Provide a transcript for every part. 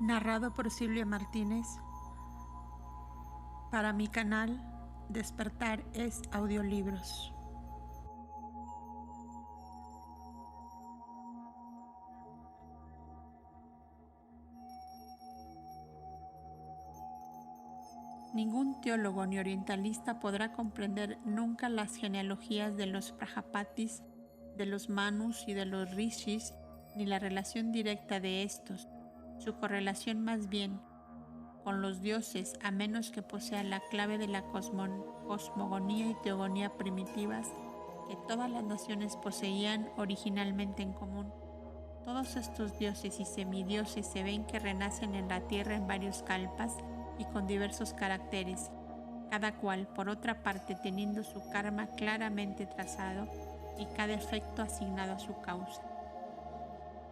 Narrado por Silvia Martínez para mi canal Despertar es Audiolibros. Ningún teólogo ni orientalista podrá comprender nunca las genealogías de los Prajapatis, de los Manus y de los Rishis, ni la relación directa de estos, su correlación más bien con los dioses, a menos que posea la clave de la cosmogonía y teogonía primitivas que todas las naciones poseían originalmente en común. Todos estos dioses y semidioses se ven que renacen en la tierra en varios kalpas y con diversos caracteres, cada cual por otra parte teniendo su karma claramente trazado y cada efecto asignado a su causa.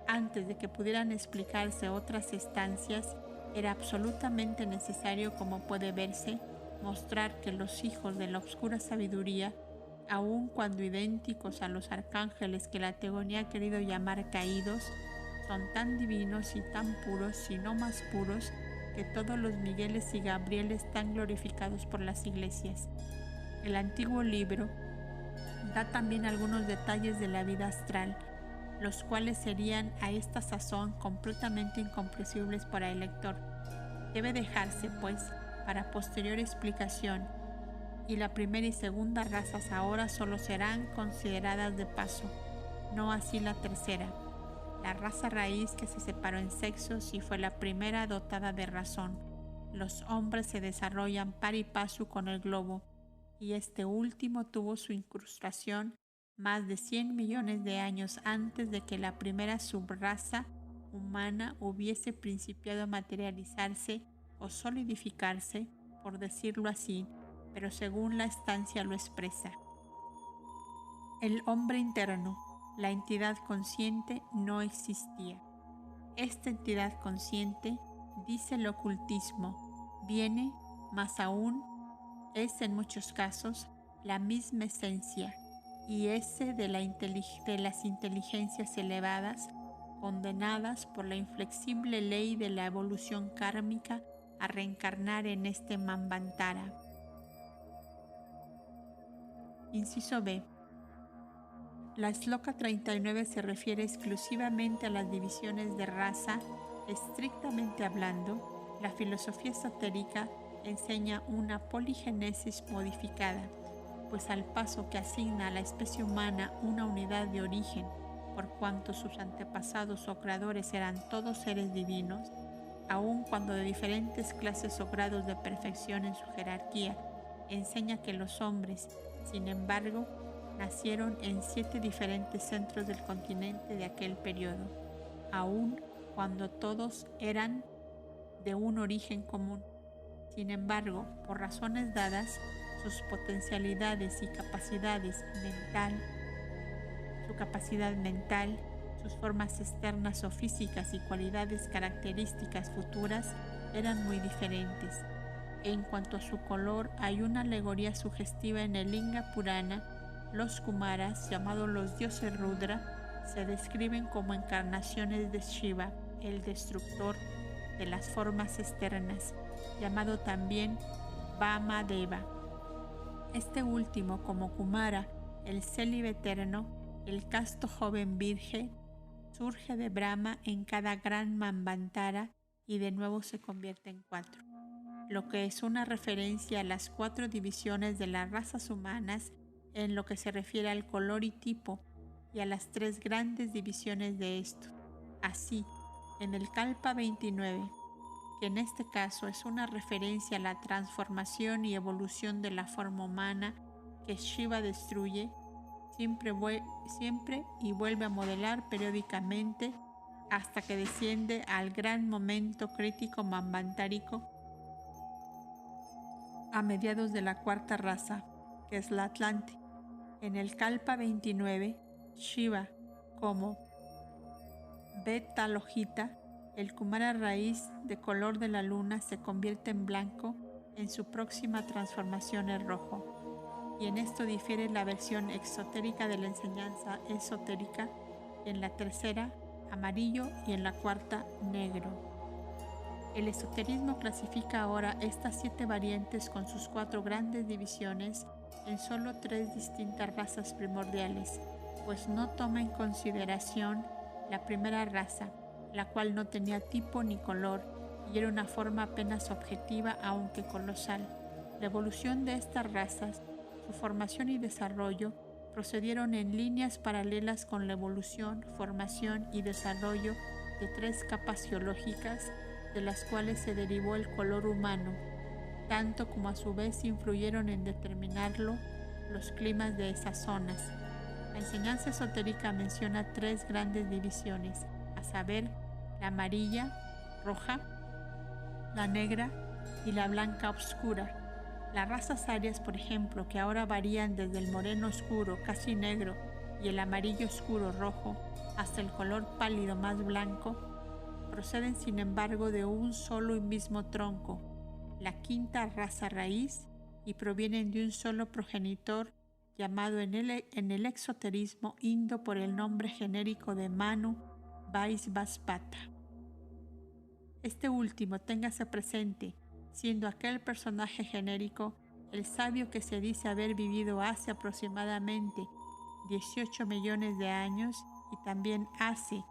Antes de que pudieran explicarse otras estancias, era absolutamente necesario, como puede verse, mostrar que los hijos de la oscura sabiduría, aun cuando idénticos a los arcángeles que la teogonía ha querido llamar caídos, son tan divinos y tan puros, si no más puros, que todos los Migueles y Gabrieles tan glorificados por las iglesias. El antiguo libro da también algunos detalles de la vida astral, los cuales serían a esta sazón completamente incomprensibles para el lector. Debe dejarse, pues, para posterior explicación, y la primera y segunda razas ahora solo serán consideradas de paso, no así la tercera, la raza raíz que se separó en sexos y fue la primera dotada de razón. Los hombres se desarrollan par y paso con el globo, y este último tuvo su incrustación más de 100 millones de años antes de que la primera subraza humana hubiese principiado a materializarse o solidificarse, por decirlo así, pero según la estancia lo expresa. El hombre interno, la entidad consciente, no existía. Esta entidad consciente, dice el ocultismo, viene, más aún, es en muchos casos la misma esencia, y ese de las inteligencias elevadas, condenadas por la inflexible ley de la evolución kármica a reencarnar en este Manvantara. Inciso B. La Shloka 39 se refiere exclusivamente a las divisiones de raza. Estrictamente hablando, la filosofía esotérica enseña una poligénesis modificada, pues al paso que asigna a la especie humana una unidad de origen, por cuanto sus antepasados o creadores eran todos seres divinos, aun cuando de diferentes clases o grados de perfección en su jerarquía, enseña que los hombres, sin embargo, nacieron en 7 diferentes centros del continente de aquel periodo, aun cuando todos eran de un origen común. Sin embargo, por razones dadas, sus potencialidades y su capacidad mental, sus formas externas o físicas y cualidades características futuras eran muy diferentes. En cuanto a su color, hay una alegoría sugestiva en el Linga Purana. Los Kumaras, llamados los dioses Rudra, se describen como encarnaciones de Shiva, el destructor de las formas externas, llamado también Vamadeva. Este último, como Kumara, el célibe eterno, el casto joven virgen, surge de Brahma en cada gran Manvantara y de nuevo se convierte en 4, lo que es una referencia a las 4 divisiones de las razas humanas en lo que se refiere al color y tipo, y a las 3 grandes divisiones de estos. Así, en el Kalpa 29, que en este caso es una referencia a la transformación y evolución de la forma humana que Shiva destruye, siempre y vuelve a modelar periódicamente hasta que desciende al gran momento crítico manvantárico a mediados de la 4ª raza, que es la Atlante. En el Kalpa 29, Shiva, como Beta Lojita, el Kumara raíz de color de la luna, se convierte en blanco en su próxima transformación en rojo. Y en esto difiere la versión exotérica de la enseñanza esotérica, en la 3ª amarillo y en la 4ª negro. El esoterismo clasifica ahora estas 7 variantes con sus 4 grandes divisiones en solo 3 distintas razas primordiales, pues no toma en consideración la primera raza, la cual no tenía tipo ni color y era una forma apenas objetiva aunque colosal. La evolución de estas razas, su formación y desarrollo, procedieron en líneas paralelas con la evolución, formación y desarrollo de 3 capas geológicas de las cuales se derivó el color humano, tanto como a su vez influyeron en determinarlo los climas de esas zonas. La enseñanza esotérica menciona 3 grandes divisiones, a saber, la amarilla, roja, la negra y la blanca oscura. Las razas arias, por ejemplo, que ahora varían desde el moreno oscuro, casi negro, y el amarillo oscuro rojo, hasta el color pálido más blanco, proceden sin embargo de un solo y mismo tronco, la quinta raza raíz, y provienen de un solo progenitor llamado en el exoterismo indo por el nombre genérico de Manu Vaisvaspata. Este último, téngase presente, siendo aquel personaje genérico el sabio que se dice haber vivido hace aproximadamente 18 millones de años y también hace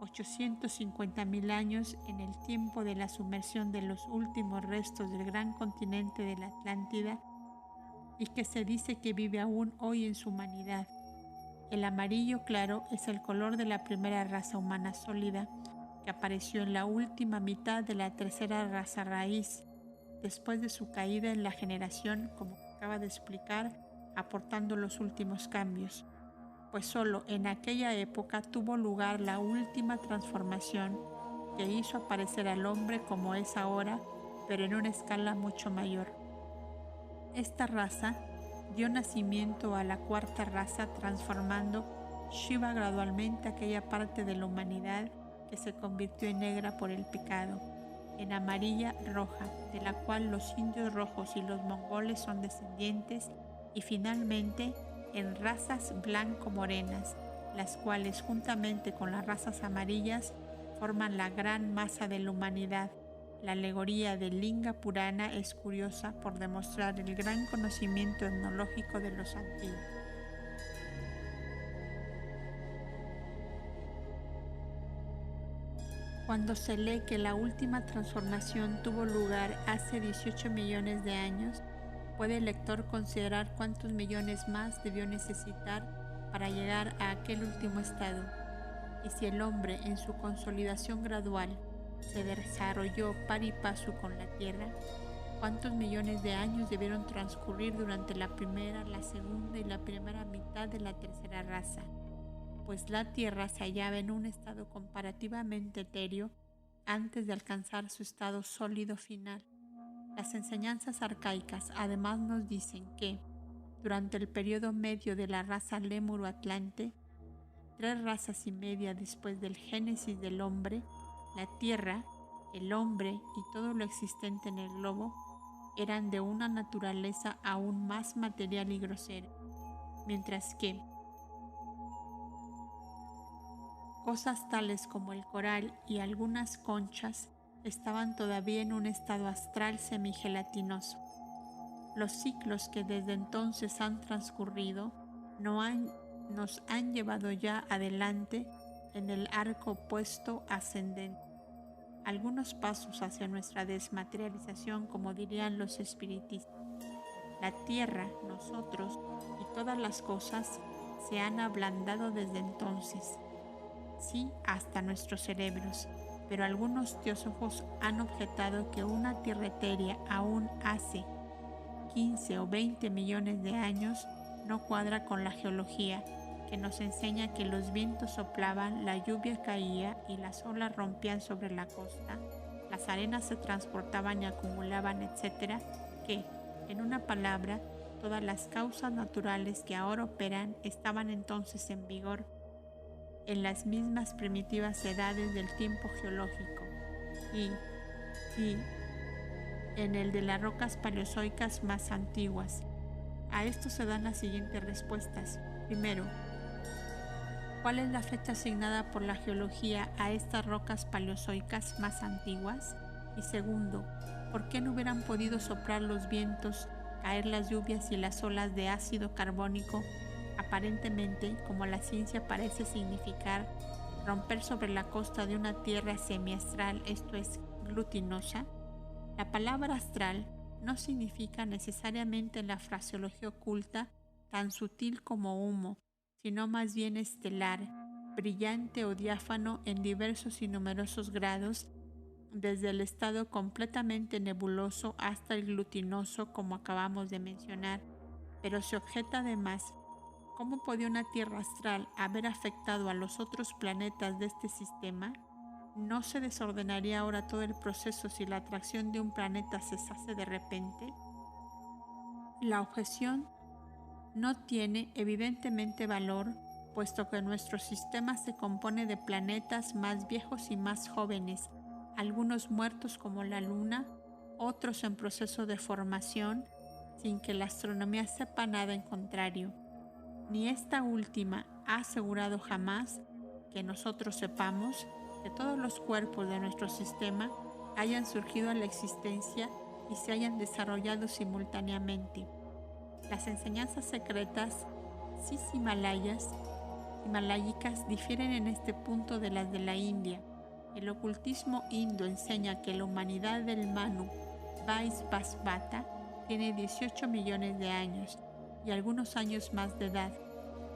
850.000 años en el tiempo de la sumersión de los últimos restos del gran continente de la Atlántida y que se dice que vive aún hoy en su humanidad. El amarillo claro es el color de la primera raza humana sólida que apareció en la última mitad de la tercera raza raíz, después de su caída en la generación, como acaba de explicar, aportando los últimos cambios, pues solo en aquella época tuvo lugar la última transformación que hizo aparecer al hombre como es ahora, pero en una escala mucho mayor. Esta raza dio nacimiento a la cuarta raza, transformando Shiva gradualmente aquella parte de la humanidad que se convirtió en negra por el pecado, en amarilla roja, de la cual los indios rojos y los mongoles son descendientes, y finalmente en razas blanco-morenas, las cuales juntamente con las razas amarillas forman la gran masa de la humanidad. La alegoría de Linga Purana es curiosa por demostrar el gran conocimiento etnológico de los antiguos. Cuando se lee que la última transformación tuvo lugar hace 18 millones de años, puede el lector considerar cuántos millones más debió necesitar para llegar a aquel último estado. Y si el hombre, en su consolidación gradual, se desarrolló par y paso con la Tierra, ¿cuántos millones de años debieron transcurrir durante la primera, la segunda y la primera mitad de la tercera raza? Pues la Tierra se hallaba en un estado comparativamente etéreo antes de alcanzar su estado sólido final. Las enseñanzas arcaicas además nos dicen que, durante el periodo medio de la raza Lémuro-Atlante, 3 razas y media después del génesis del hombre, la Tierra, el hombre y todo lo existente en el globo eran de una naturaleza aún más material y grosera, mientras que cosas tales como el coral y algunas conchas estaban todavía en un estado astral semigelatinoso. Los ciclos que desde entonces han transcurrido nos han llevado ya adelante en el arco opuesto ascendente. Algunos pasos hacia nuestra desmaterialización, como dirían los espiritistas. La Tierra, nosotros y todas las cosas se han ablandado desde entonces. Sí, hasta nuestros cerebros, pero algunos teósofos han objetado que una tierra etérea aún hace 15 o 20 millones de años no cuadra con la geología, que nos enseña que los vientos soplaban, la lluvia caía y las olas rompían sobre la costa, las arenas se transportaban y acumulaban, etc., que, en una palabra, todas las causas naturales que ahora operan estaban entonces en vigor en las mismas primitivas edades del tiempo geológico y en el de las rocas paleozoicas más antiguas. A esto se dan las siguientes respuestas. Primero, ¿cuál es la fecha asignada por la geología a estas rocas paleozoicas más antiguas? Y segundo, ¿por qué no hubieran podido soplar los vientos, caer las lluvias y las olas de ácido carbónico, aparentemente, como la ciencia parece significar, romper sobre la costa de una tierra semiastral, esto es, glutinosa? La palabra astral no significa necesariamente en la fraseología oculta tan sutil como humo, sino más bien estelar, brillante o diáfano en diversos y numerosos grados, desde el estado completamente nebuloso hasta el glutinoso, como acabamos de mencionar. Pero se objeta además, ¿cómo podía una Tierra astral haber afectado a los otros planetas de este sistema? ¿No se desordenaría ahora todo el proceso si la atracción de un planeta cesase de repente? La objeción no tiene evidentemente valor, puesto que nuestro sistema se compone de planetas más viejos y más jóvenes, algunos muertos como la Luna, otros en proceso de formación, sin que la astronomía sepa nada en contrario. Ni esta última ha asegurado jamás que nosotros sepamos que todos los cuerpos de nuestro sistema hayan surgido a la existencia y se hayan desarrollado simultáneamente. Las enseñanzas secretas himalayicas difieren en este punto de las de la India. El ocultismo indo enseña que la humanidad del Manu Vaisvasvata tiene 18 millones de años y algunos años más de edad.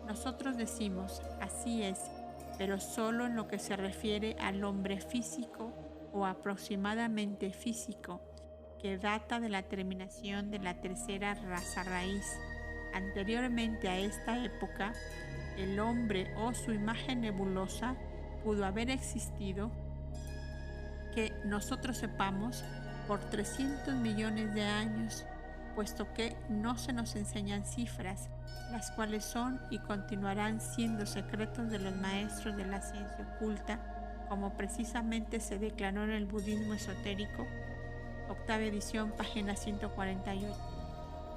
Nosotros decimos, así es, pero solo en lo que se refiere al hombre físico o aproximadamente físico, que data de la terminación de la tercera raza raíz. Anteriormente a esta época, el hombre o su imagen nebulosa pudo haber existido, que nosotros sepamos, por 300 millones de años, puesto que no se nos enseñan cifras, las cuales son y continuarán siendo secretos de los maestros de la ciencia oculta, como precisamente se declaró en el budismo esotérico, octava edición, página 148.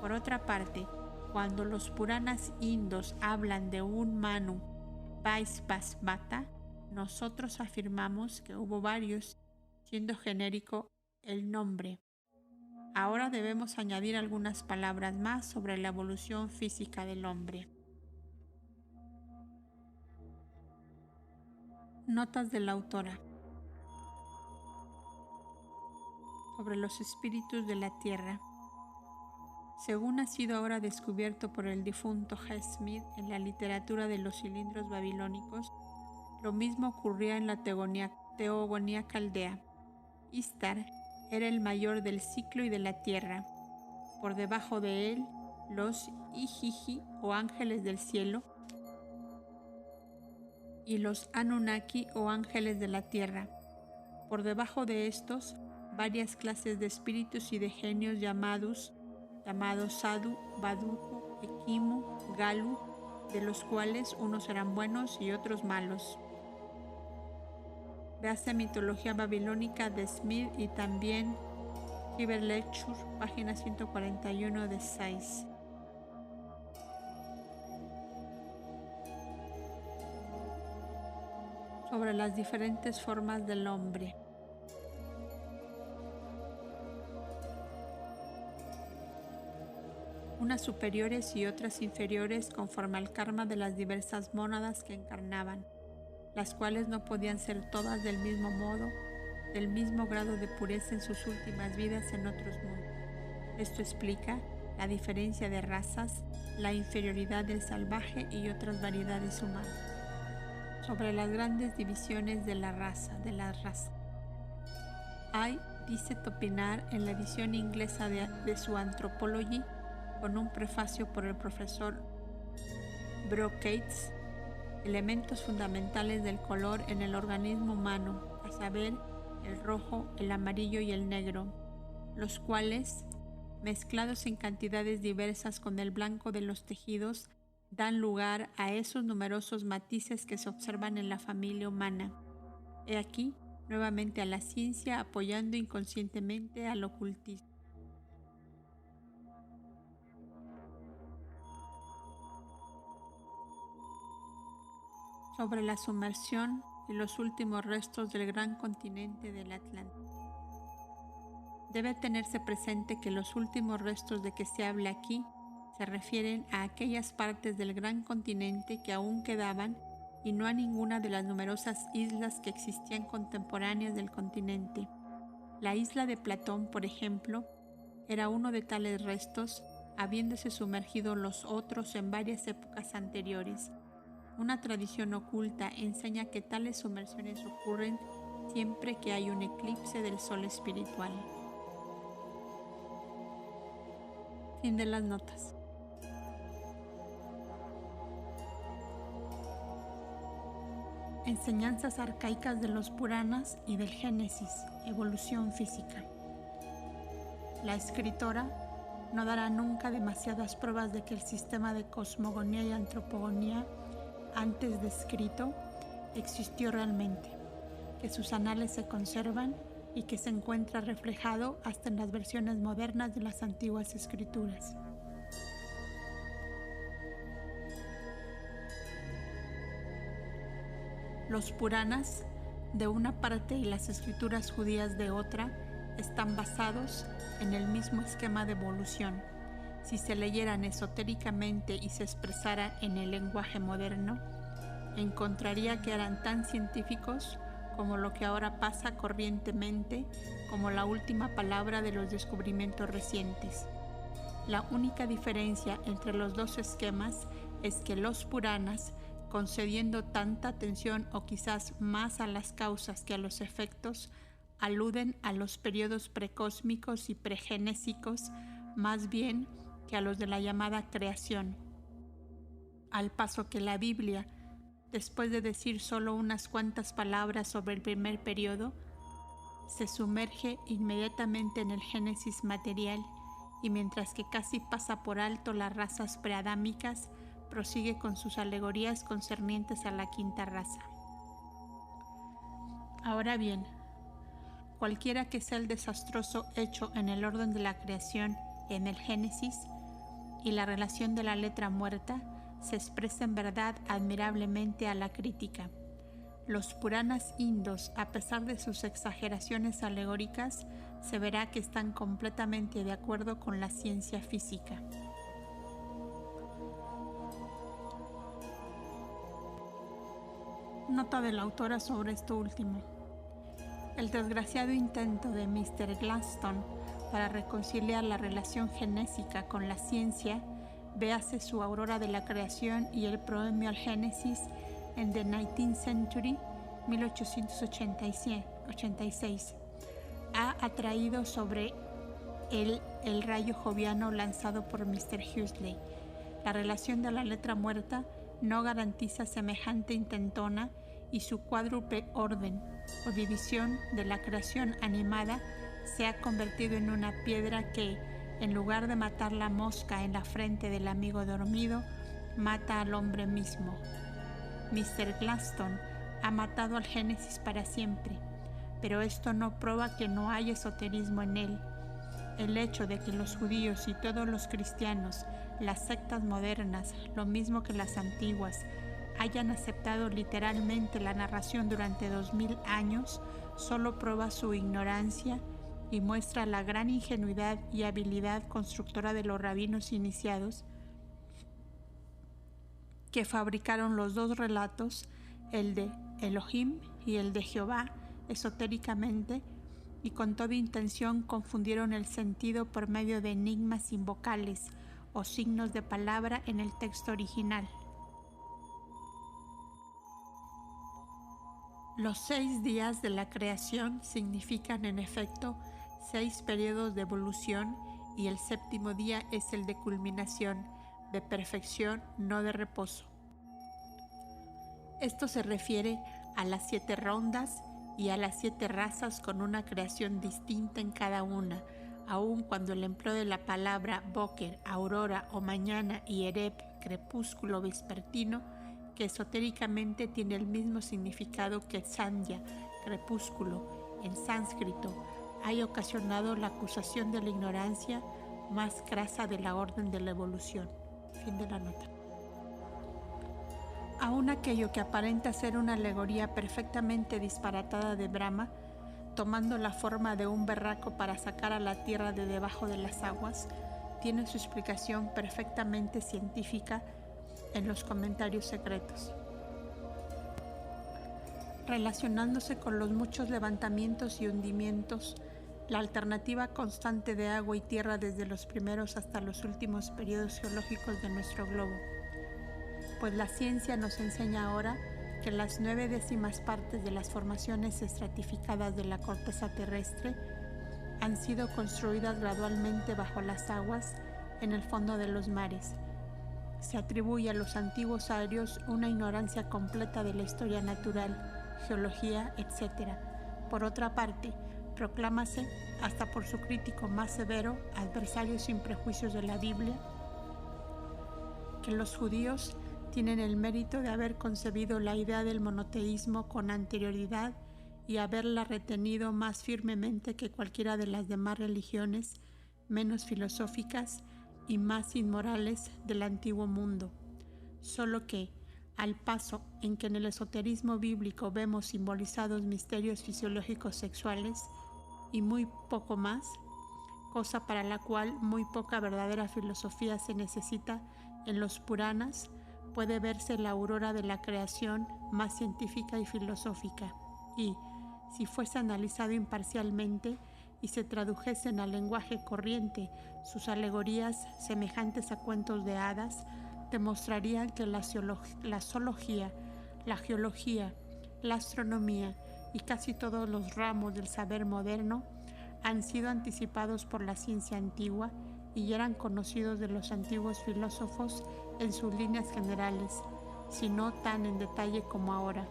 Por otra parte, cuando los Puranas indos hablan de un Manu Vaisvasvata, nosotros afirmamos que hubo varios, siendo genérico el nombre. Ahora debemos añadir algunas palabras más sobre la evolución física del hombre. Notas de la autora sobre los espíritus de la tierra. Según ha sido ahora descubierto por el difunto G. Smith en la literatura de los cilindros babilónicos, lo mismo ocurría en la teogonía caldea. Istar era el mayor del ciclo y de la tierra. Por debajo de él, los Ijiji o ángeles del cielo y los Anunnaki o ángeles de la tierra. Por debajo de estos, varias clases de espíritus y de genios llamados Sadhu, Baduku, Ekimu, Galu, de los cuales unos eran buenos y otros malos. Véase Mitología Babilónica de Smith y también Hyber Lecture, página 141 de 6. Sobre las diferentes formas del hombre. Unas superiores y otras inferiores conforme al karma de las diversas mónadas que encarnaban, las cuales no podían ser todas del mismo modo, del mismo grado de pureza en sus últimas vidas en otros mundos. Esto explica la diferencia de razas, la inferioridad del salvaje y otras variedades humanas. Sobre las grandes divisiones de la raza, Hay, dice Topinar en la edición inglesa de su Anthropology, con un prefacio por el profesor Brocates, elementos fundamentales del color en el organismo humano, a saber, el rojo, el amarillo y el negro, los cuales, mezclados en cantidades diversas con el blanco de los tejidos, dan lugar a esos numerosos matices que se observan en la familia humana. He aquí, nuevamente a la ciencia apoyando inconscientemente al ocultismo. Sobre la sumersión y los últimos restos del gran continente del Atlántico. Debe tenerse presente que los últimos restos de que se habla aquí se refieren a aquellas partes del gran continente que aún quedaban y no a ninguna de las numerosas islas que existían contemporáneas del continente. La isla de Platón, por ejemplo, era uno de tales restos, habiéndose sumergido los otros en varias épocas anteriores. Una tradición oculta enseña que tales sumersiones ocurren siempre que hay un eclipse del sol espiritual. Fin de las notas. Enseñanzas arcaicas de los Puranas y del Génesis, evolución física. La escritora no dará nunca demasiadas pruebas de que el sistema de cosmogonía y antropogonía antes descrito existió realmente, que sus anales se conservan y que se encuentra reflejado hasta en las versiones modernas de las antiguas escrituras. Los Puranas, de una parte, y las escrituras judías de otra, están basados en el mismo esquema de evolución. Si se leyeran esotéricamente y se expresaran en el lenguaje moderno, encontraría que eran tan científicos como lo que ahora pasa corrientemente como la última palabra de los descubrimientos recientes. La única diferencia entre los dos esquemas es que los Puranas, concediendo tanta atención o quizás más a las causas que a los efectos, aluden a los periodos precósmicos y pregenésicos más bien que a los de la llamada creación. Al paso que la Biblia, después de decir solo unas cuantas palabras sobre el primer periodo, se sumerge inmediatamente en el Génesis material y mientras que casi pasa por alto las razas preadámicas, prosigue con sus alegorías concernientes a la quinta raza. Ahora bien, cualquiera que sea el desastroso hecho en el orden de la creación en el Génesis y la relación de la letra muerta, se expresa en verdad admirablemente a la crítica. Los Puranas indos, a pesar de sus exageraciones alegóricas, se verá que están completamente de acuerdo con la ciencia física. Nota de la autora sobre esto último. El desgraciado intento de Mr. Gladstone para reconciliar la relación genésica con la ciencia, véase su Aurora de la Creación y el Proemio al Génesis en The 19th Century, 1886, ha atraído sobre él el rayo joviano lanzado por Mr. Huxley. La relación de la letra muerta no garantiza semejante intentona y su cuádruple orden o división de la creación animada se ha convertido en una piedra que, en lugar de matar la mosca en la frente del amigo dormido, mata al hombre mismo. Mr. Gladstone ha matado al Génesis para siempre, pero esto no prueba que no hay esoterismo en él. El hecho de que los judíos y todos los cristianos, las sectas modernas, lo mismo que las antiguas, hayan aceptado literalmente la narración durante 2000 años, solo prueba su ignorancia y muestra la gran ingenuidad y habilidad constructora de los rabinos iniciados que fabricaron los dos relatos, el de Elohim y el de Jehová, esotéricamente, y con toda intención confundieron el sentido por medio de enigmas invocales o signos de palabra en el texto original. Los 6 días de la creación significan en efecto 6 periodos de evolución y el séptimo día es el de culminación, de perfección, no de reposo. Esto se refiere a las 7 rondas y a las 7 razas con una creación distinta en cada una, aun cuando el empleo de la palabra Boker, aurora o mañana y Ereb, crepúsculo vespertino, que esotéricamente tiene el mismo significado que Sandhya, crepúsculo, en sánscrito, haya ocasionado la acusación de la ignorancia más crasa de la orden de la evolución. Fin de la nota. Aún aquello que aparenta ser una alegoría perfectamente disparatada de Brahma tomando la forma de un berraco para sacar a la tierra de debajo de las aguas, tiene su explicación perfectamente científica en los comentarios secretos. Relacionándose con los muchos levantamientos y hundimientos, la alternativa constante de agua y tierra desde los primeros hasta los últimos periodos geológicos de nuestro globo, pues la ciencia nos enseña ahora que las 9/10 partes de las formaciones estratificadas de la corteza terrestre han sido construidas gradualmente bajo las aguas en el fondo de los mares. Se atribuye a los antiguos arios una ignorancia completa de la historia natural, geología, etc. Por otra parte, proclámase, hasta por su crítico más severo, adversario sin prejuicios de la Biblia, que los judíos tienen el mérito de haber concebido la idea del monoteísmo con anterioridad y haberla retenido más firmemente que cualquiera de las demás religiones menos filosóficas y más inmorales del antiguo mundo. Solo que, al paso en que en el esoterismo bíblico vemos simbolizados misterios fisiológicos sexuales y muy poco más, cosa para la cual muy poca verdadera filosofía se necesita en los Puranas, puede verse la aurora de la creación más científica y filosófica, y, si fuese analizado imparcialmente y se tradujesen al lenguaje corriente sus alegorías semejantes a cuentos de hadas, demostrarían que la zoología, la geología, la astronomía y casi todos los ramos del saber moderno han sido anticipados por la ciencia antigua y eran conocidos de los antiguos filósofos en sus líneas generales, si no tan en detalle como ahora.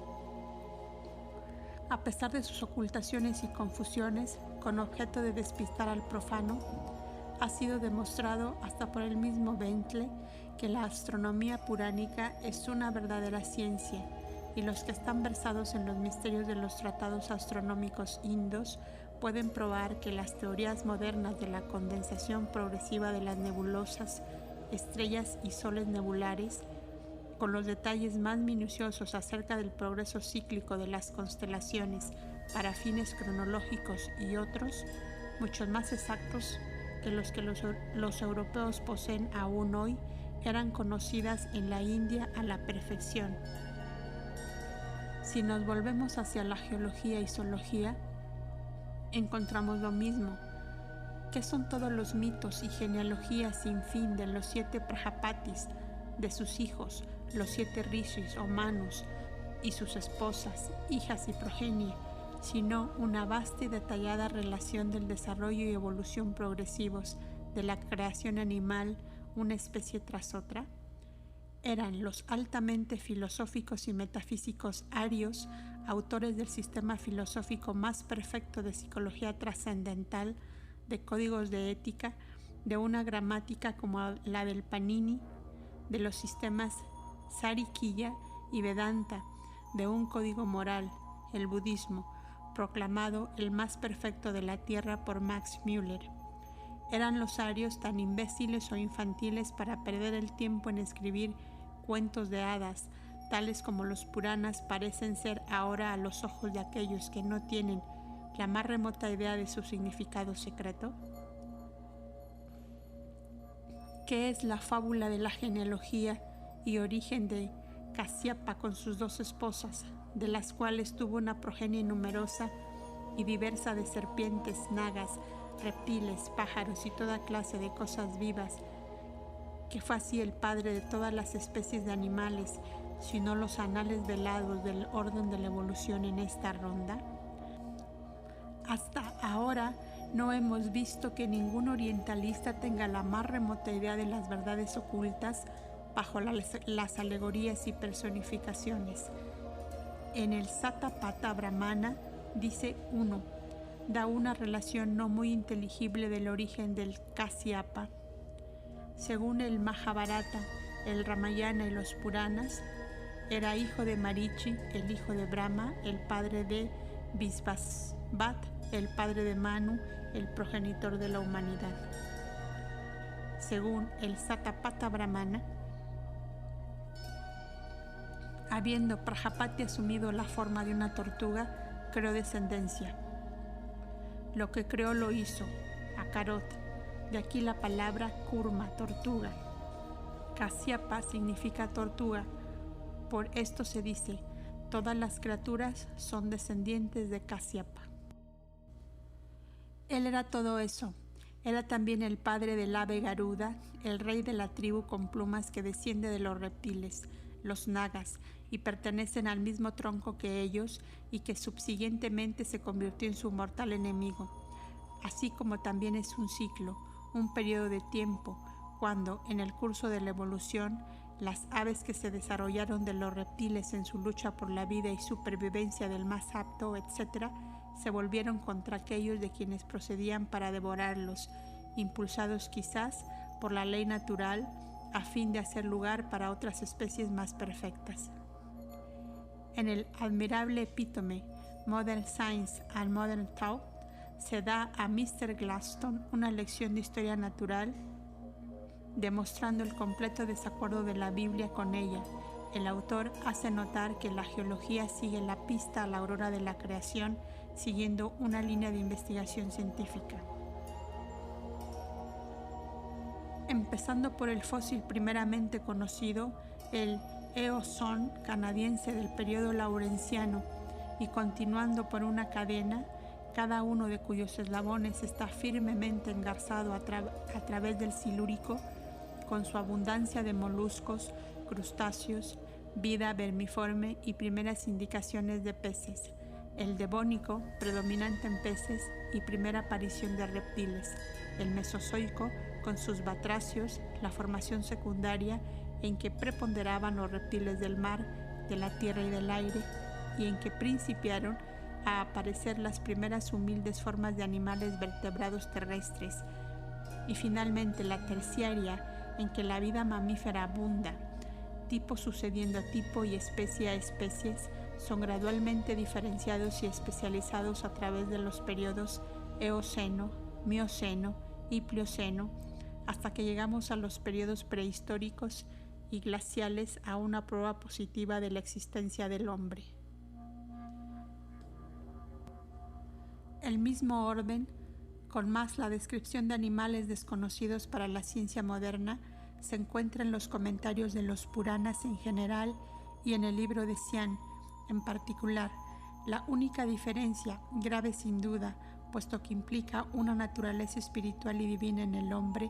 A pesar de sus ocultaciones y confusiones, con objeto de despistar al profano, ha sido demostrado hasta por el mismo Bentley que la astronomía puránica es una verdadera ciencia, y los que están versados en los misterios de los tratados astronómicos indos pueden probar que las teorías modernas de la condensación progresiva de las nebulosas, estrellas y soles nebulares, con los detalles más minuciosos acerca del progreso cíclico de las constelaciones para fines cronológicos y otros, muchos más exactos que los europeos poseen aún hoy, eran conocidas en la India a la perfección. Si nos volvemos hacia la geología y zoología, encontramos lo mismo. ¿Qué son todos los mitos y genealogías sin fin de los 7 Prajapatis, de sus hijos, los 7 rishis o manus y sus esposas, hijas y progenie, sino una vasta y detallada relación del desarrollo y evolución progresivos de la creación animal, una especie tras otra? Eran los altamente filosóficos y metafísicos arios, autores del sistema filosófico más perfecto de psicología trascendental, de códigos de ética, de una gramática como la del Panini, de los sistemas Sarikya y Vedanta, de un código moral, el budismo, proclamado el más perfecto de la tierra por Max Müller. ¿Eran los arios tan imbéciles o infantiles para perder el tiempo en escribir cuentos de hadas, tales como los Puranas parecen ser ahora a los ojos de aquellos que no tienen la más remota idea de su significado secreto? ¿Qué es la fábula de la genealogía y origen de Kasyapa con sus 2 esposas, de las cuales tuvo una progenie numerosa y diversa de serpientes, nagas, reptiles, pájaros y toda clase de cosas vivas, que fue así el padre de todas las especies de animales, sino los anales velados del orden de la evolución en esta ronda? Hasta ahora no hemos visto que ningún orientalista tenga la más remota idea de las verdades ocultas bajo las alegorías y personificaciones. En el Satapatha Brahmana dice 1, da una relación no muy inteligible del origen del Kasyapa. Según el Mahabharata, el Ramayana y los Puranas, era hijo de Marichi, el hijo de Brahma, el padre de Visvasvat, el padre de Manu, el progenitor de la humanidad. Según el Satapatha Brahmana, habiendo Prajapati asumido la forma de una tortuga, creó descendencia. Lo que creó lo hizo, Akarot. De aquí la palabra kurma, tortuga. Kasyapa significa tortuga. Por esto se dice, todas las criaturas son descendientes de Kasyapa. Él era todo eso. Era también el padre del ave Garuda, el rey de la tribu con plumas que desciende de los reptiles, los nagas, y pertenecen al mismo tronco que ellos y que subsiguientemente se convirtió en su mortal enemigo. Así como también es un ciclo, un periodo de tiempo, cuando, en el curso de la evolución, las aves que se desarrollaron de los reptiles en su lucha por la vida y supervivencia del más apto, etc., se volvieron contra aquellos de quienes procedían para devorarlos, impulsados quizás por la ley natural a fin de hacer lugar para otras especies más perfectas. En el admirable epítome Modern Science and Modern Thought se da a Mr. Gladstone una lección de historia natural, demostrando el completo desacuerdo de la Biblia con ella. El autor hace notar que la geología sigue la pista a la aurora de la creación, siguiendo una línea de investigación científica. Empezando por el fósil primeramente conocido, el Eocene canadiense del periodo laurenciano, y continuando por una cadena, cada uno de cuyos eslabones está firmemente engarzado a través del Silúrico, con su abundancia de moluscos, crustáceos, vida vermiforme y primeras indicaciones de peces, el Devónico, predominante en peces y primera aparición de reptiles, el Mesozoico, con sus batracios, la formación secundaria en que preponderaban los reptiles del mar, de la tierra y del aire, y en que principiaron a aparecer las primeras humildes formas de animales vertebrados terrestres, y finalmente la terciaria, en que la vida mamífera abunda, tipo sucediendo a tipo y especie a especies, son gradualmente diferenciados y especializados a través de los periodos Eoceno, Mioceno y Plioceno, hasta que llegamos a los periodos prehistóricos y glaciales, a una prueba positiva de la existencia del hombre. El mismo orden, con más la descripción de animales desconocidos para la ciencia moderna, se encuentra en los comentarios de los Puranas en general y en el libro de Cian en particular. La única diferencia, grave sin duda, puesto que implica una naturaleza espiritual y divina en el hombre,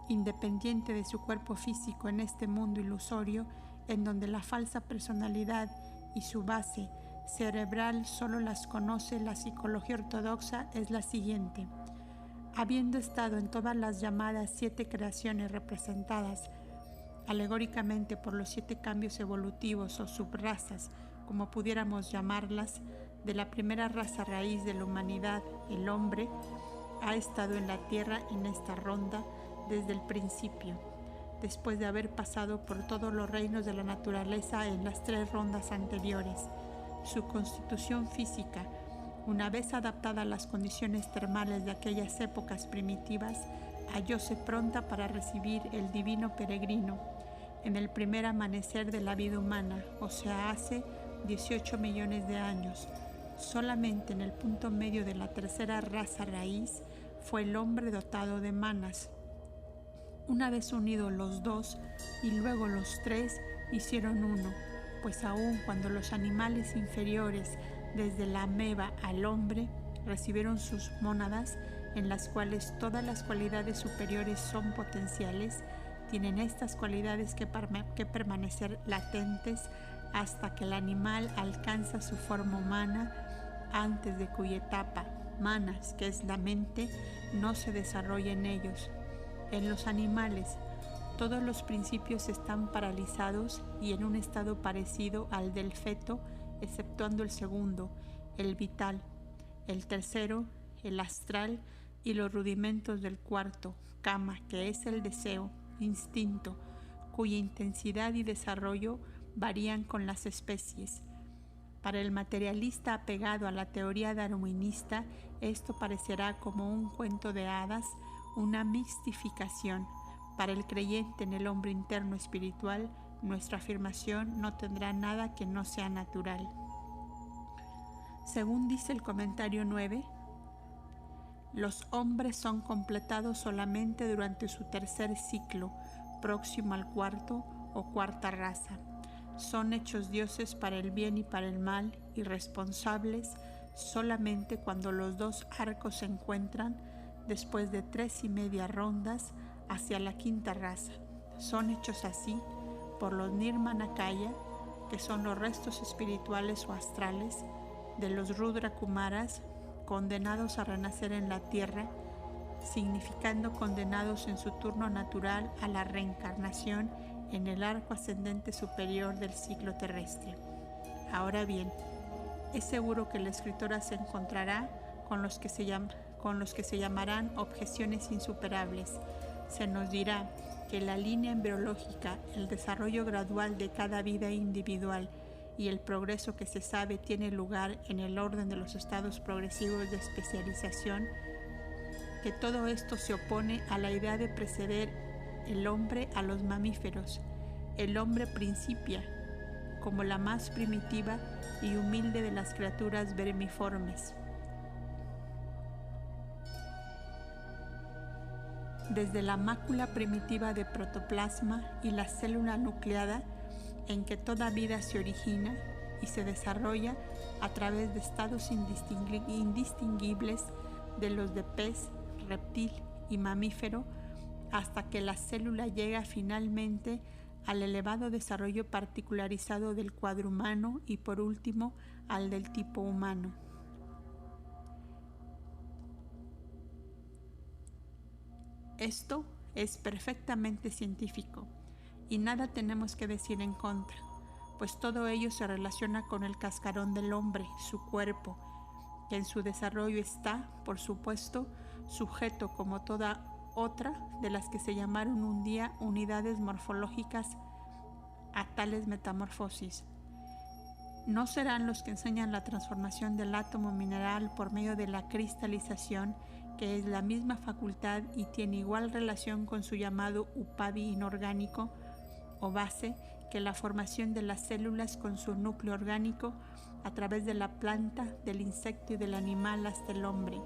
independiente de su cuerpo físico en este mundo ilusorio, en donde la falsa personalidad y su base cerebral solo las conoce la psicología ortodoxa, es la siguiente. Habiendo estado en todas las llamadas 7 creaciones representadas alegóricamente por los 7 cambios evolutivos o subrazas, como pudiéramos llamarlas, de la primera raza raíz de la humanidad, el hombre, ha estado en la tierra en esta ronda desde el principio, después de haber pasado por todos los reinos de la naturaleza en las 3 rondas anteriores. Su constitución física, una vez adaptada a las condiciones termales de aquellas épocas primitivas, hallóse pronta para recibir el divino peregrino en el primer amanecer de la vida humana, o sea, hace 18 millones de años. Solamente en el punto medio de la tercera raza raíz fue el hombre dotado de manas. Una vez unidos los 2 y luego los 3 hicieron uno, pues aun cuando los animales inferiores, desde la ameba al hombre, recibieron sus mónadas, en las cuales todas las cualidades superiores son potenciales, tienen estas cualidades que permanecer latentes hasta que el animal alcanza su forma humana, antes de cuya etapa, manas, que es la mente, no se desarrolla en ellos. En los animales, todos los principios están paralizados y en un estado parecido al del feto, exceptuando el segundo, el vital, el tercero, el astral, y los rudimentos del cuarto, kama, que es el deseo, instinto, cuya intensidad y desarrollo varían con las especies. Para el materialista apegado a la teoría darwinista, esto parecerá como un cuento de hadas, una mistificación. Para el creyente en el hombre interno espiritual, nuestra afirmación no tendrá nada que no sea natural. Según dice el comentario 9, Los hombres son completados solamente durante su tercer ciclo, próximo al cuarto o cuarta raza. Son hechos dioses para el bien y para el mal, y responsables solamente cuando los dos arcos se encuentran después de 3 y media rondas hacia la quinta raza. Son hechos así por los Nirmanakaya, que son los restos espirituales o astrales de los Rudra Kumaras, condenados a renacer en la tierra, significando condenados en su turno natural a la reencarnación en el arco ascendente superior del ciclo terrestre. Ahora bien, es seguro que la escritora se encontrará con los que se llamarán objeciones insuperables. Se nos dirá que la línea embriológica, el desarrollo gradual de cada vida individual y el progreso que se sabe tiene lugar en el orden de los estados progresivos de especialización, que todo esto se opone a la idea de preceder el hombre a los mamíferos. El hombre principia como la más primitiva y humilde de las criaturas vermiformes. Desde la mácula primitiva de protoplasma y la célula nucleada en que toda vida se origina y se desarrolla a través de estados indistinguibles de los de pez, reptil y mamífero, hasta que la célula llega finalmente al elevado desarrollo particularizado del cuadrumano y por último al del tipo humano. Esto es perfectamente científico y nada tenemos que decir en contra, pues todo ello se relaciona con el cascarón del hombre, su cuerpo, que en su desarrollo está, por supuesto, sujeto como toda otra de las que se llamaron un día unidades morfológicas a tales metamorfosis. No serán los que enseñan la transformación del átomo mineral por medio de la cristalización, que es la misma facultad y tiene igual relación con su llamado upadhi inorgánico o base que la formación de las células con su núcleo orgánico a través de la planta, del insecto y del animal hasta el hombre.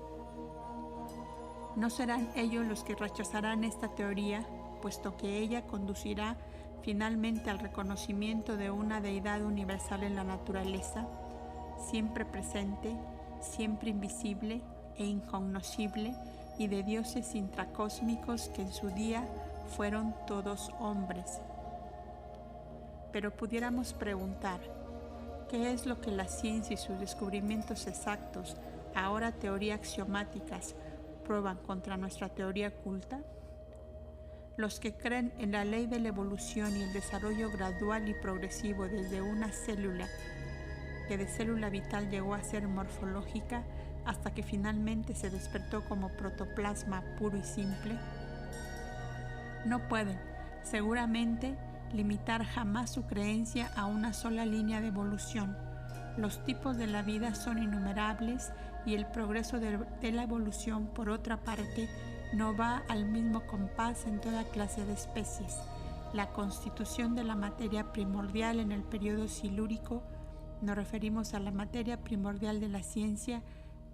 No serán ellos los que rechazarán esta teoría, puesto que ella conducirá finalmente al reconocimiento de una deidad universal en la naturaleza, siempre presente, siempre invisible e incognoscible, y de dioses intracósmicos que en su día fueron todos hombres. Pero pudiéramos preguntar, ¿qué es lo que la ciencia y sus descubrimientos exactos, ahora teorías axiomáticas, prueban contra nuestra teoría culta? Los que creen en la ley de la evolución y el desarrollo gradual y progresivo desde una célula, que de célula vital llegó a ser morfológica hasta que finalmente se despertó como protoplasma puro y simple, no pueden, seguramente, limitar jamás su creencia a una sola línea de evolución. Los tipos de la vida son innumerables y el progreso de la evolución, por otra parte, no va al mismo compás en toda clase de especies. La constitución de la materia primordial en el periodo silúrico, nos referimos a la materia primordial de la ciencia,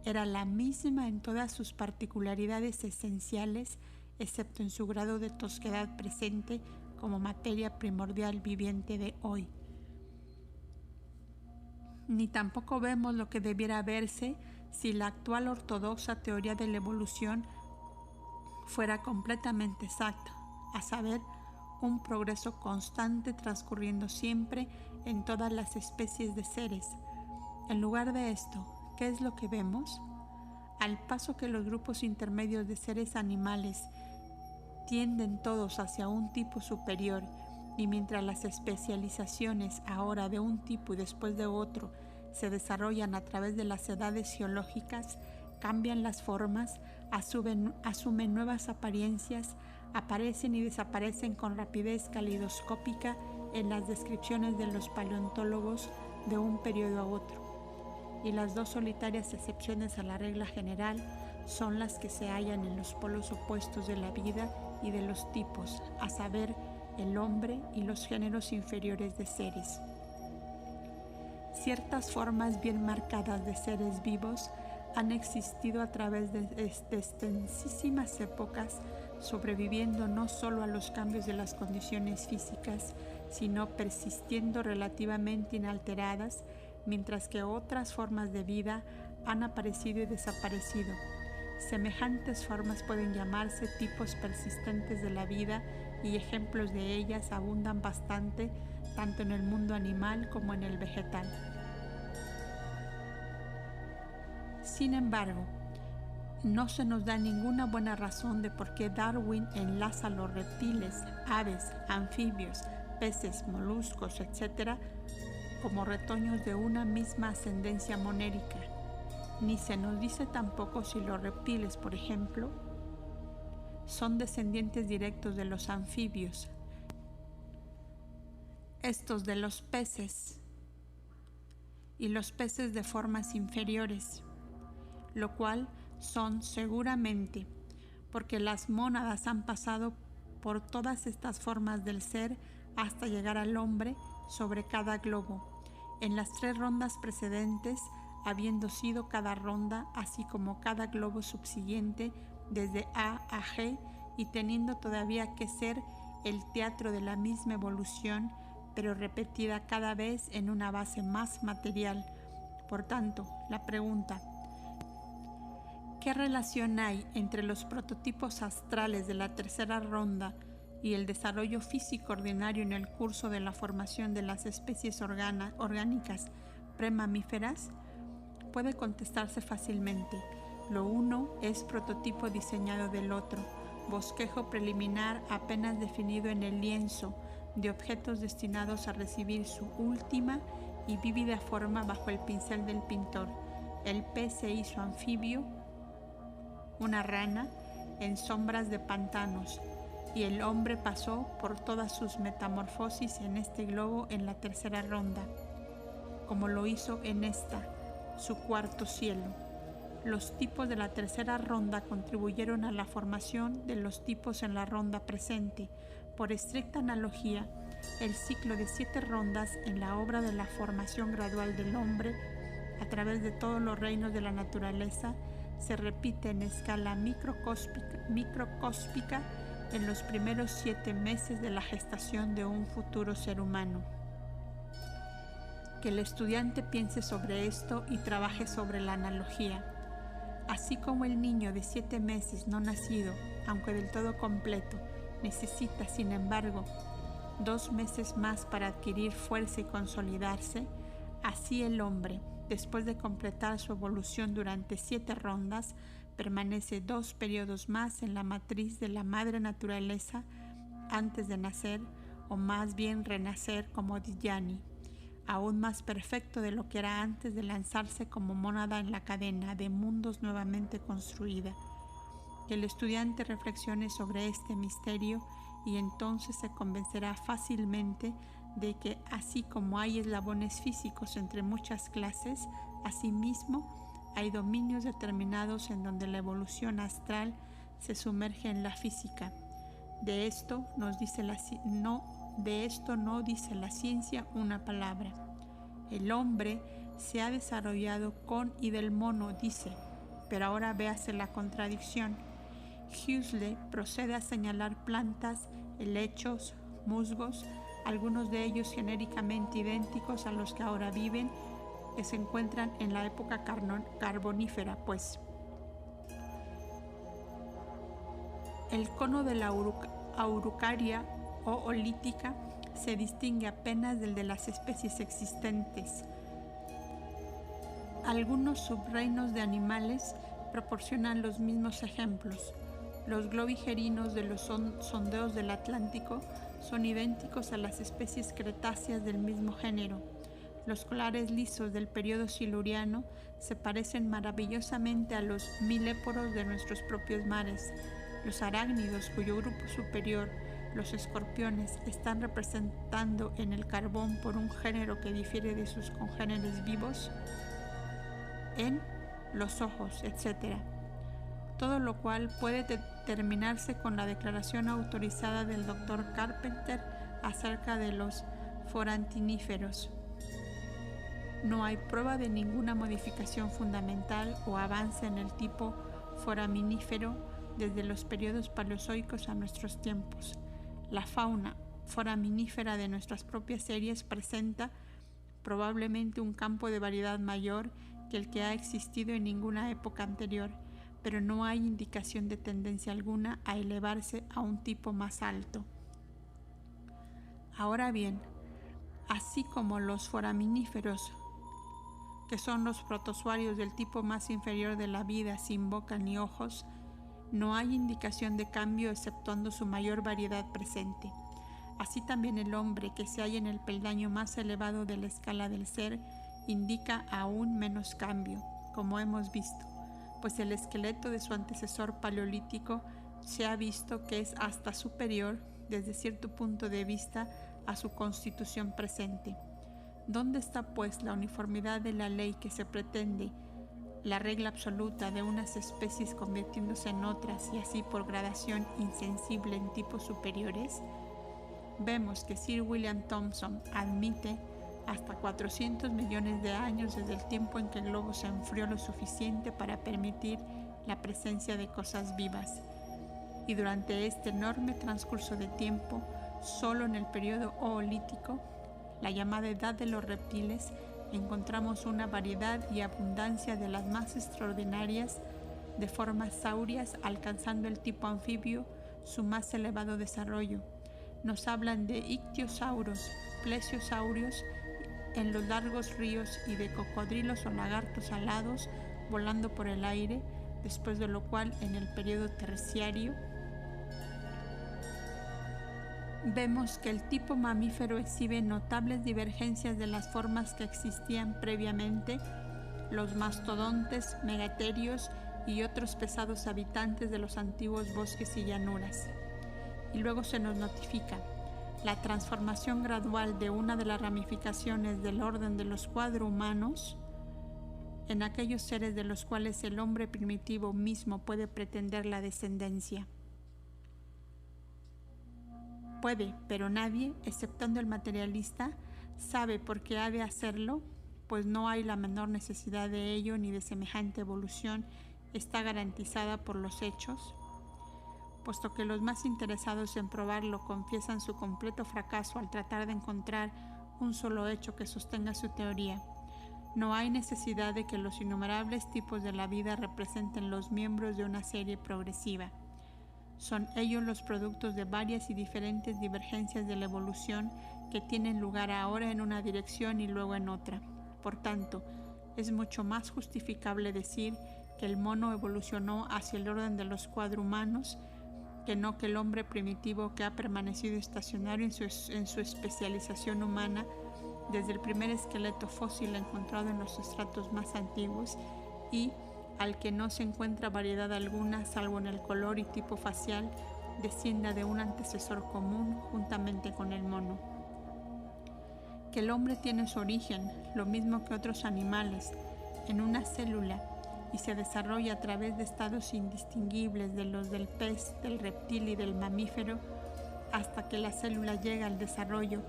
era la misma en todas sus particularidades esenciales, excepto en su grado de tosquedad presente como materia primordial viviente de hoy. Ni tampoco vemos lo que debiera verse si la actual ortodoxa teoría de la evolución fuera completamente exacta, a saber, un progreso constante transcurriendo siempre en todas las especies de seres. En lugar de esto, ¿qué es lo que vemos? Al paso que los grupos intermedios de seres animales tienden todos hacia un tipo superior, y mientras las especializaciones ahora de un tipo y después de otro se desarrollan a través de las edades geológicas, cambian las formas, asumen nuevas apariencias, aparecen y desaparecen con rapidez calidoscópica en las descripciones de los paleontólogos de un periodo a otro. Y las dos solitarias excepciones a la regla general son las que se hallan en los polos opuestos de la vida y de los tipos, a saber, el hombre y los géneros inferiores de seres. Ciertas formas bien marcadas de seres vivos han existido a través de extensísimas épocas, sobreviviendo no solo a los cambios de las condiciones físicas, sino persistiendo relativamente inalteradas, mientras que otras formas de vida han aparecido y desaparecido. Semejantes formas pueden llamarse tipos persistentes de la vida y ejemplos de ellas abundan bastante tanto en el mundo animal como en el vegetal. Sin embargo, no se nos da ninguna buena razón de por qué Darwin enlaza los reptiles, aves, anfibios, peces, moluscos, etc., como retoños de una misma ascendencia monérica. Ni se nos dice tampoco si los reptiles, por ejemplo, son descendientes directos de los anfibios, estos de los peces, y los peces de formas inferiores, lo cual son seguramente porque las mónadas han pasado por todas estas formas del ser hasta llegar al hombre sobre cada globo, en las 3 rondas precedentes, habiendo sido cada ronda, así como cada globo subsiguiente, desde A a G, y teniendo todavía que ser el teatro de la misma evolución, pero repetida cada vez en una base más material. Por tanto, la pregunta: ¿qué relación hay entre los prototipos astrales de la 3ª ronda y el desarrollo físico ordinario en el curso de la formación de las especies orgánicas premamíferas? Puede contestarse fácilmente. Lo uno es prototipo diseñado del otro, bosquejo preliminar apenas definido en el lienzo, de objetos destinados a recibir su última y vívida forma bajo el pincel del pintor. El pez se hizo anfibio, una rana, en sombras de pantanos, y el hombre pasó por todas sus metamorfosis en este globo en la 3ª ronda, como lo hizo en esta, su 4º cielo. Los tipos de la 3ª ronda contribuyeron a la formación de los tipos en la ronda presente. Por estricta analogía, el ciclo de 7 rondas en la obra de la formación gradual del hombre a través de todos los reinos de la naturaleza se repite en escala microcósmica en los primeros 7 meses de la gestación de un futuro ser humano. Que el estudiante piense sobre esto y trabaje sobre la analogía. Así como el niño de 7 meses no nacido, aunque del todo completo, necesita, sin embargo, 2 meses más para adquirir fuerza y consolidarse, así el hombre, después de completar su evolución durante 7 rondas, permanece 2 periodos más en la matriz de la madre naturaleza antes de nacer, o más bien renacer como Dhyani, aún más perfecto de lo que era antes de lanzarse como mónada en la cadena de mundos nuevamente construida. Que el estudiante reflexione sobre este misterio y entonces se convencerá fácilmente de que así como hay eslabones físicos entre muchas clases, asimismo hay dominios determinados en donde la evolución astral se sumerge en la física. De esto no dice la ciencia una palabra. El hombre se ha desarrollado con y del mono, dice, pero ahora véase la contradicción. Huxley procede a señalar plantas, helechos, musgos, algunos de ellos genéricamente idénticos a los que ahora viven, que se encuentran en la época carbonífera, pues. El cono de la Araucaria o olítica se distingue apenas del de las especies existentes. Algunos subreinos de animales proporcionan los mismos ejemplos. Los globigerinos de los sondeos del Atlántico son idénticos a las especies cretáceas del mismo género. Los colares lisos del período siluriano se parecen maravillosamente a los miléporos de nuestros propios mares. Los arácnidos, cuyo grupo superior, los escorpiones, están representando en el carbón por un género que difiere de sus congéneres vivos, en los ojos, etc. Todo lo cual puede determinarse con la declaración autorizada del Dr. Carpenter acerca de los forantiníferos. No hay prueba de ninguna modificación fundamental o avance en el tipo foraminífero desde los periodos paleozoicos a nuestros tiempos. La fauna foraminífera de nuestras propias series presenta probablemente un campo de variedad mayor que el que ha existido en ninguna época anterior, pero no hay indicación de tendencia alguna a elevarse a un tipo más alto. Ahora bien, así como los foraminíferos, que son los protozoarios del tipo más inferior de la vida sin boca ni ojos, no hay indicación de cambio exceptuando su mayor variedad presente. Así también el hombre, que se halla en el peldaño más elevado de la escala del ser, indica aún menos cambio, como hemos visto, pues el esqueleto de su antecesor paleolítico se ha visto que es hasta superior, desde cierto punto de vista, a su constitución presente. ¿Dónde está, pues, la uniformidad de la ley que se pretende, la regla absoluta de unas especies convirtiéndose en otras y así por gradación insensible en tipos superiores? Vemos que Sir William Thomson admite hasta 400 millones de años desde el tiempo en que el globo se enfrió lo suficiente para permitir la presencia de cosas vivas. Y durante este enorme transcurso de tiempo, solo en el periodo oolítico, la llamada edad de los reptiles, encontramos una variedad y abundancia de las más extraordinarias de formas saurias, alcanzando el tipo anfibio su más elevado desarrollo. Nos hablan de ictiosauros, plesiosaurios en los largos ríos y de cocodrilos o lagartos alados volando por el aire, después de lo cual en el periodo terciario vemos que el tipo mamífero exhibe notables divergencias de las formas que existían previamente, los mastodontes, megaterios y otros pesados habitantes de los antiguos bosques y llanuras. Y luego se nos notifica la transformación gradual de una de las ramificaciones del orden de los cuadrumanos en aquellos seres de los cuales el hombre primitivo mismo puede pretender la descendencia. Puede, pero nadie, exceptuando el materialista, sabe por qué ha de hacerlo, pues no hay la menor necesidad de ello ni de semejante evolución está garantizada por los hechos, puesto que los más interesados en probarlo confiesan su completo fracaso al tratar de encontrar un solo hecho que sostenga su teoría. No hay necesidad de que los innumerables tipos de la vida representen los miembros de una serie progresiva. Son ellos los productos de varias y diferentes divergencias de la evolución que tienen lugar ahora en una dirección y luego en otra. Por tanto, es mucho más justificable decir que el mono evolucionó hacia el orden de los cuadrumanos que no que el hombre primitivo, que ha permanecido estacionario en su especialización humana desde el primer esqueleto fósil encontrado en los estratos más antiguos y al que no se encuentra variedad alguna salvo en el color y tipo facial, descienda de un antecesor común juntamente con el mono. Que el hombre tiene su origen, lo mismo que otros animales, en una célula y se desarrolla a través de estados indistinguibles de los del pez, del reptil y del mamífero, hasta que la célula llega al desarrollo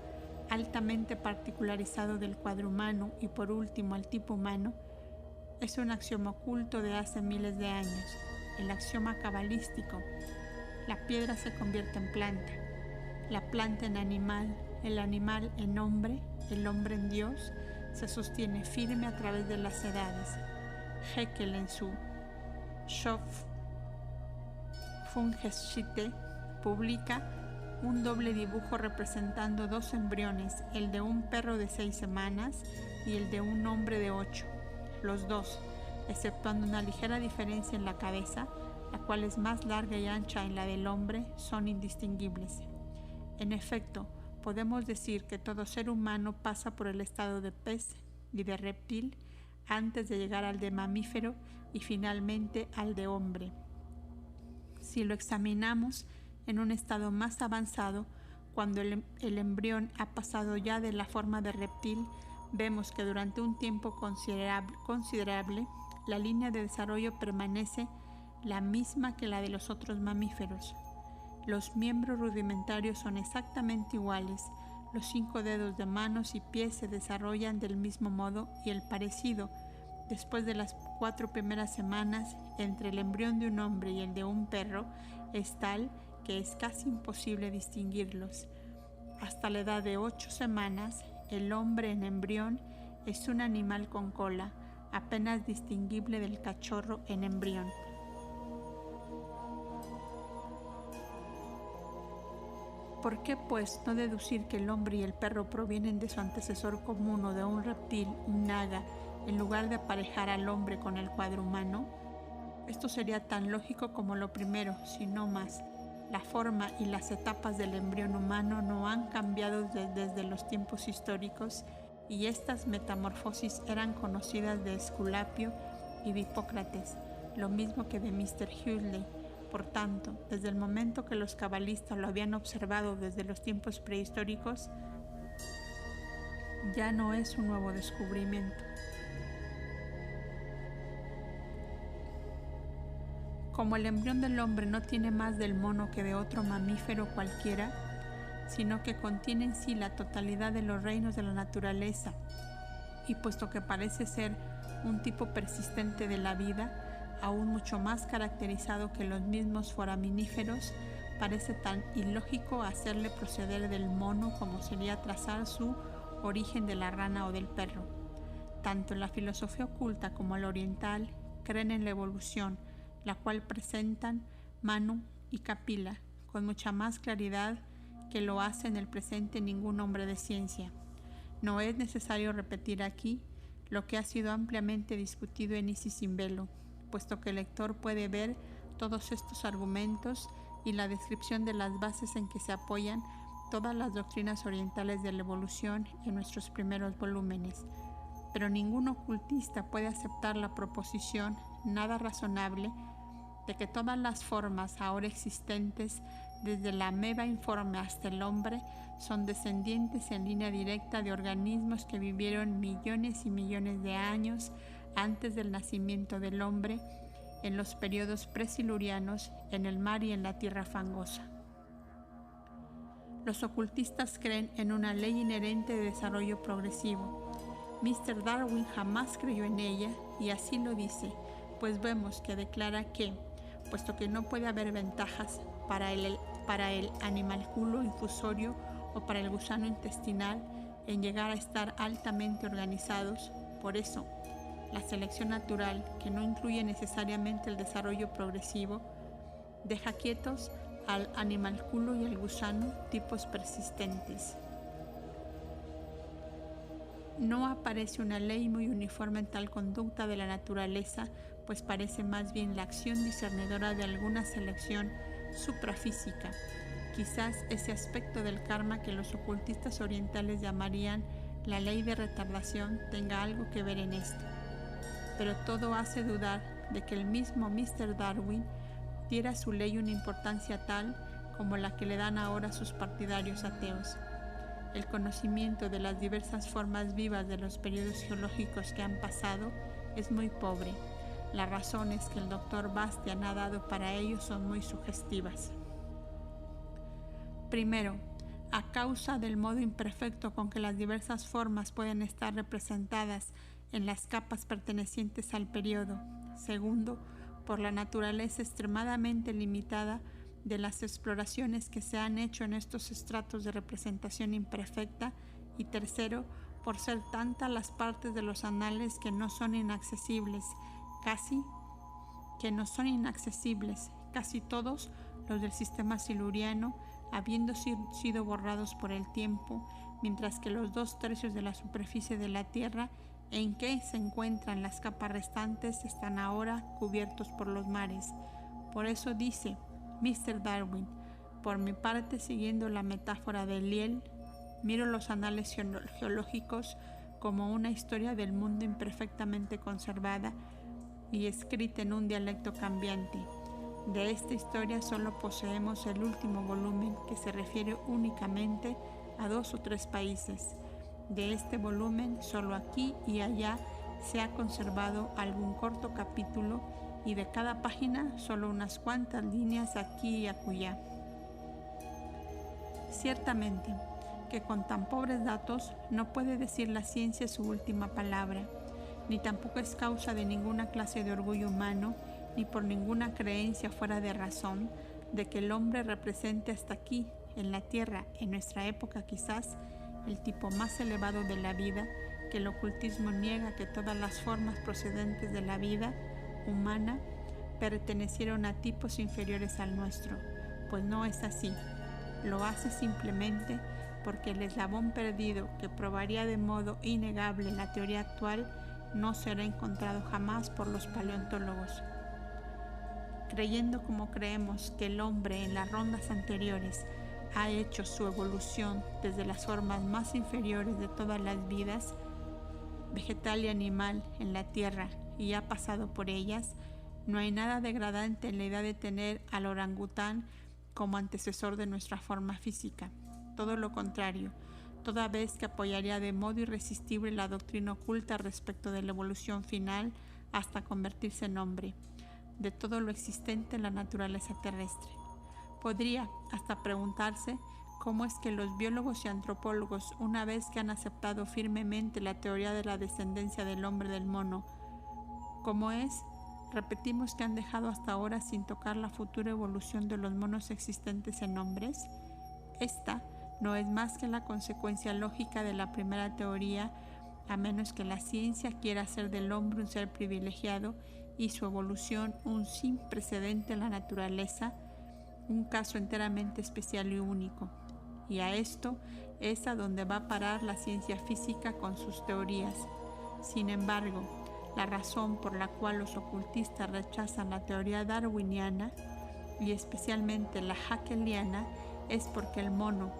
altamente particularizado del cuadrumano y por último al tipo humano, es un axioma oculto de hace miles de años, el axioma cabalístico. La piedra se convierte en planta, la planta en animal, el animal en hombre, el hombre en Dios, se sostiene firme a través de las edades. Haeckel en su Schöpfungsgeschichte publica un doble dibujo representando dos embriones, el de un perro de 6 semanas y el de un hombre de 8. Los dos, exceptuando una ligera diferencia en la cabeza, la cual es más larga y ancha en la del hombre, son indistinguibles. En efecto, podemos decir que todo ser humano pasa por el estado de pez y de reptil antes de llegar al de mamífero y finalmente al de hombre. Si lo examinamos en un estado más avanzado, cuando el embrión ha pasado ya de la forma de reptil, vemos que durante un tiempo considerable la línea de desarrollo permanece la misma que la de los otros mamíferos. Los miembros rudimentarios son exactamente iguales, Los 5 dedos de manos y pies se desarrollan del mismo modo y el parecido, después de las 4 primeras semanas, entre el embrión de un hombre y el de un perro, es tal que es casi imposible distinguirlos. Hasta la edad de 8 semanas, el hombre en embrión es un animal con cola, apenas distinguible del cachorro en embrión. ¿Por qué, pues, no deducir que el hombre y el perro provienen de su antecesor común o de un reptil, un naga, en lugar de aparejar al hombre con el cuadrumano? Esto sería tan lógico como lo primero, si no más. La forma y las etapas del embrión humano no han cambiado desde los tiempos históricos, y estas metamorfosis eran conocidas de Esculapio y de Hipócrates, lo mismo que de Mr. Huxley. Por tanto, desde el momento que los cabalistas lo habían observado desde los tiempos prehistóricos, ya no es un nuevo descubrimiento. Como el embrión del hombre no tiene más del mono que de otro mamífero cualquiera, sino que contiene en sí la totalidad de los reinos de la naturaleza, y puesto que parece ser un tipo persistente de la vida, aún mucho más caracterizado que los mismos foraminíferos, parece tan ilógico hacerle proceder del mono como sería trazar su origen de la rana o del perro. Tanto la filosofía oculta como la oriental creen en la evolución, la cual presentan Manu y Kapila con mucha más claridad que lo hace en el presente ningún hombre de ciencia. No es necesario repetir aquí lo que ha sido ampliamente discutido en Isis sin velo, puesto que el lector puede ver todos estos argumentos y la descripción de las bases en que se apoyan todas las doctrinas orientales de la evolución en nuestros primeros volúmenes. Pero ningún ocultista puede aceptar la proposición nada razonable de que todas las formas ahora existentes, desde la ameba informe hasta el hombre, son descendientes en línea directa de organismos que vivieron millones y millones de años antes del nacimiento del hombre, en los periodos presilurianos, en el mar y en la tierra fangosa. Los ocultistas creen en una ley inherente de desarrollo progresivo. Mr. Darwin jamás creyó en ella, y así lo dice, pues vemos que declara que, puesto que no puede haber ventajas para el animalculo infusorio o para el gusano intestinal en llegar a estar altamente organizados, por eso, la selección natural, que no incluye necesariamente el desarrollo progresivo, deja quietos al animalculo y al gusano, tipos persistentes. No aparece una ley muy uniforme en tal conducta de la naturaleza, pues parece más bien la acción discernidora de alguna selección suprafísica. Quizás ese aspecto del karma que los ocultistas orientales llamarían la ley de retardación tenga algo que ver en esto. Pero todo hace dudar de que el mismo Mr. Darwin diera a su ley una importancia tal como la que le dan ahora sus partidarios ateos. El conocimiento de las diversas formas vivas de los periodos geológicos que han pasado es muy pobre. Las razones que el Dr. Bastian ha dado para ello son muy sugestivas. Primero, a causa del modo imperfecto con que las diversas formas pueden estar representadas en las capas pertenecientes al periodo. Segundo, por la naturaleza extremadamente limitada de las exploraciones que se han hecho en estos estratos de representación imperfecta. Y tercero, por ser tantas las partes de los anales que no son inaccesibles, casi todos los del sistema siluriano, habiendo sido borrados por el tiempo, mientras que los 2/3 de la superficie de la Tierra en que se encuentran las capas restantes están ahora cubiertos por los mares. Por eso dice Mr. Darwin: por mi parte, siguiendo la metáfora de Lyell, miro los anales geológicos como una historia del mundo imperfectamente conservada y escrita en un dialecto cambiante. De esta historia solo poseemos el último volumen, que se refiere únicamente a 2 o 3 países. De este volumen, solo aquí y allá se ha conservado algún corto capítulo, y de cada página solo unas cuantas líneas aquí y acullá. Ciertamente, que con tan pobres datos no puede decir la ciencia su última palabra, ni tampoco es causa de ninguna clase de orgullo humano, ni por ninguna creencia fuera de razón, de que el hombre represente hasta aquí, en la Tierra, en nuestra época quizás, el tipo más elevado de la vida, que el ocultismo niega que todas las formas procedentes de la vida humana pertenecieron a tipos inferiores al nuestro, pues no es así. Lo hace simplemente porque el eslabón perdido que probaría de modo innegable la teoría actual no será encontrado jamás por los paleontólogos. Creyendo como creemos que el hombre en las rondas anteriores ha hecho su evolución desde las formas más inferiores de todas las vidas, vegetal y animal, en la Tierra y ha pasado por ellas, no hay nada degradante en la idea de tener al orangután como antecesor de nuestra forma física. Todo lo contrario, toda vez que apoyaría de modo irresistible la doctrina oculta respecto de la evolución final hasta convertirse en hombre, de todo lo existente en la naturaleza terrestre. Podría hasta preguntarse cómo es que los biólogos y antropólogos, una vez que han aceptado firmemente la teoría de la descendencia del hombre del mono, ¿cómo es? Repetimos que han dejado hasta ahora sin tocar la futura evolución de los monos existentes en hombres. Esta no es más que la consecuencia lógica de la primera teoría, a menos que la ciencia quiera hacer del hombre un ser privilegiado y su evolución un sin precedente en la naturaleza, un caso enteramente especial y único. Y a esto es a donde va a parar la ciencia física con sus teorías. Sin embargo, la razón por la cual los ocultistas rechazan la teoría darwiniana y especialmente la haeckelиana es porque el mono,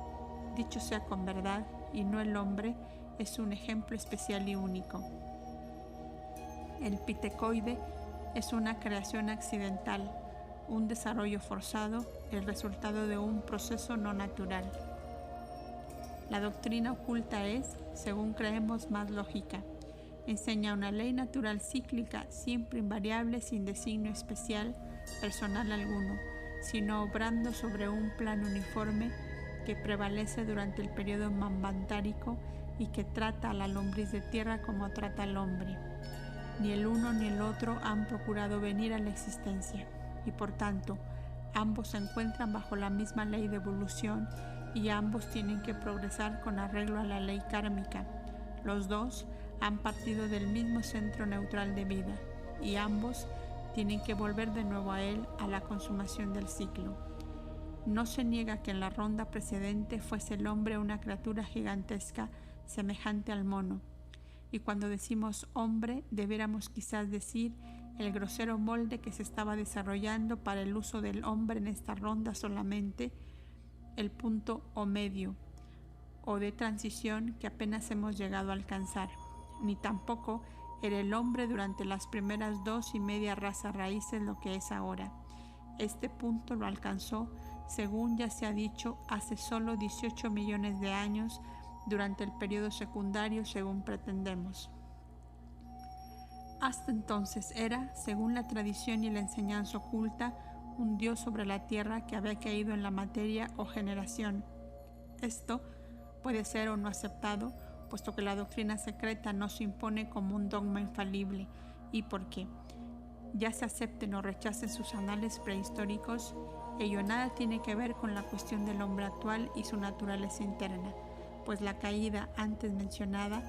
dicho sea con verdad, y no el hombre, es un ejemplo especial y único. El pitecoide es una creación accidental, un desarrollo forzado, el resultado de un proceso no natural. La doctrina oculta es, según creemos, más lógica. Enseña una ley natural cíclica, siempre invariable, sin designio especial, personal alguno, sino obrando sobre un plan uniforme que prevalece durante el periodo manvantárico y que trata a la lombriz de tierra como trata al hombre. Ni el uno ni el otro han procurado venir a la existencia, y por tanto, ambos se encuentran bajo la misma ley de evolución y ambos tienen que progresar con arreglo a la ley kármica. Los dos han partido del mismo centro neutral de vida y ambos tienen que volver de nuevo a él a la consumación del ciclo. No se niega que en la ronda precedente fuese el hombre una criatura gigantesca semejante al mono, y cuando decimos hombre debiéramos quizás decir el grosero molde que se estaba desarrollando para el uso del hombre en esta ronda solamente, el punto o medio o de transición que apenas hemos llegado a alcanzar, ni tampoco era el hombre durante las primeras 2,5 razas raíces lo que es ahora. Este punto lo alcanzó, según ya se ha dicho, hace solo 18 millones de años durante el periodo secundario, según pretendemos. Hasta entonces era, según la tradición y la enseñanza oculta, un dios sobre la tierra que había caído en la materia o generación. Esto puede ser o no aceptado, puesto que la doctrina secreta no se impone como un dogma infalible, y porque, ya se acepten o rechacen sus anales prehistóricos, ello nada tiene que ver con la cuestión del hombre actual y su naturaleza interna, pues la caída antes mencionada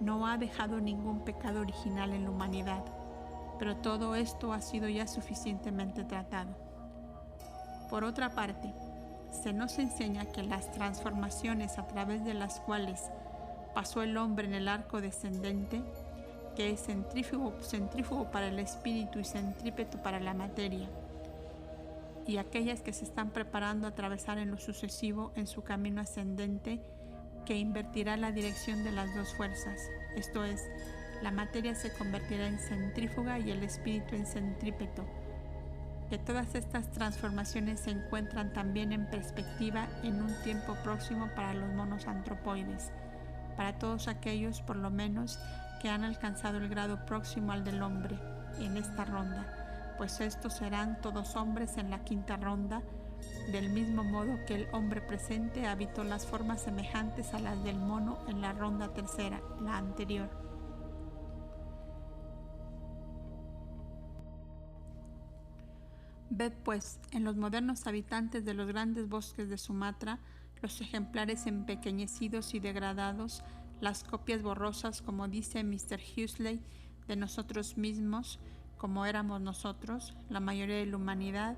no ha dejado ningún pecado original en la humanidad, pero todo esto ha sido ya suficientemente tratado. Por otra parte, se nos enseña que las transformaciones a través de las cuales pasó el hombre en el arco descendente, que es centrífugo para el espíritu y centrípeto para la materia, y aquellas que se están preparando a atravesar en lo sucesivo en su camino ascendente, que invertirá la dirección de las dos fuerzas, esto es, la materia se convertirá en centrífuga y el espíritu en centrípeto, que todas estas transformaciones se encuentran también en perspectiva en un tiempo próximo para los monos antropoides, para todos aquellos por lo menos que han alcanzado el grado próximo al del hombre en esta ronda, pues estos serán todos hombres en la quinta ronda, del mismo modo que el hombre presente habitó las formas semejantes a las del mono en la ronda tercera, la anterior. Ved pues, en los modernos habitantes de los grandes bosques de Sumatra, los ejemplares empequeñecidos y degradados, las copias borrosas, como dice Mr. Huxley, de nosotros mismos, como éramos nosotros, la mayoría de la humanidad,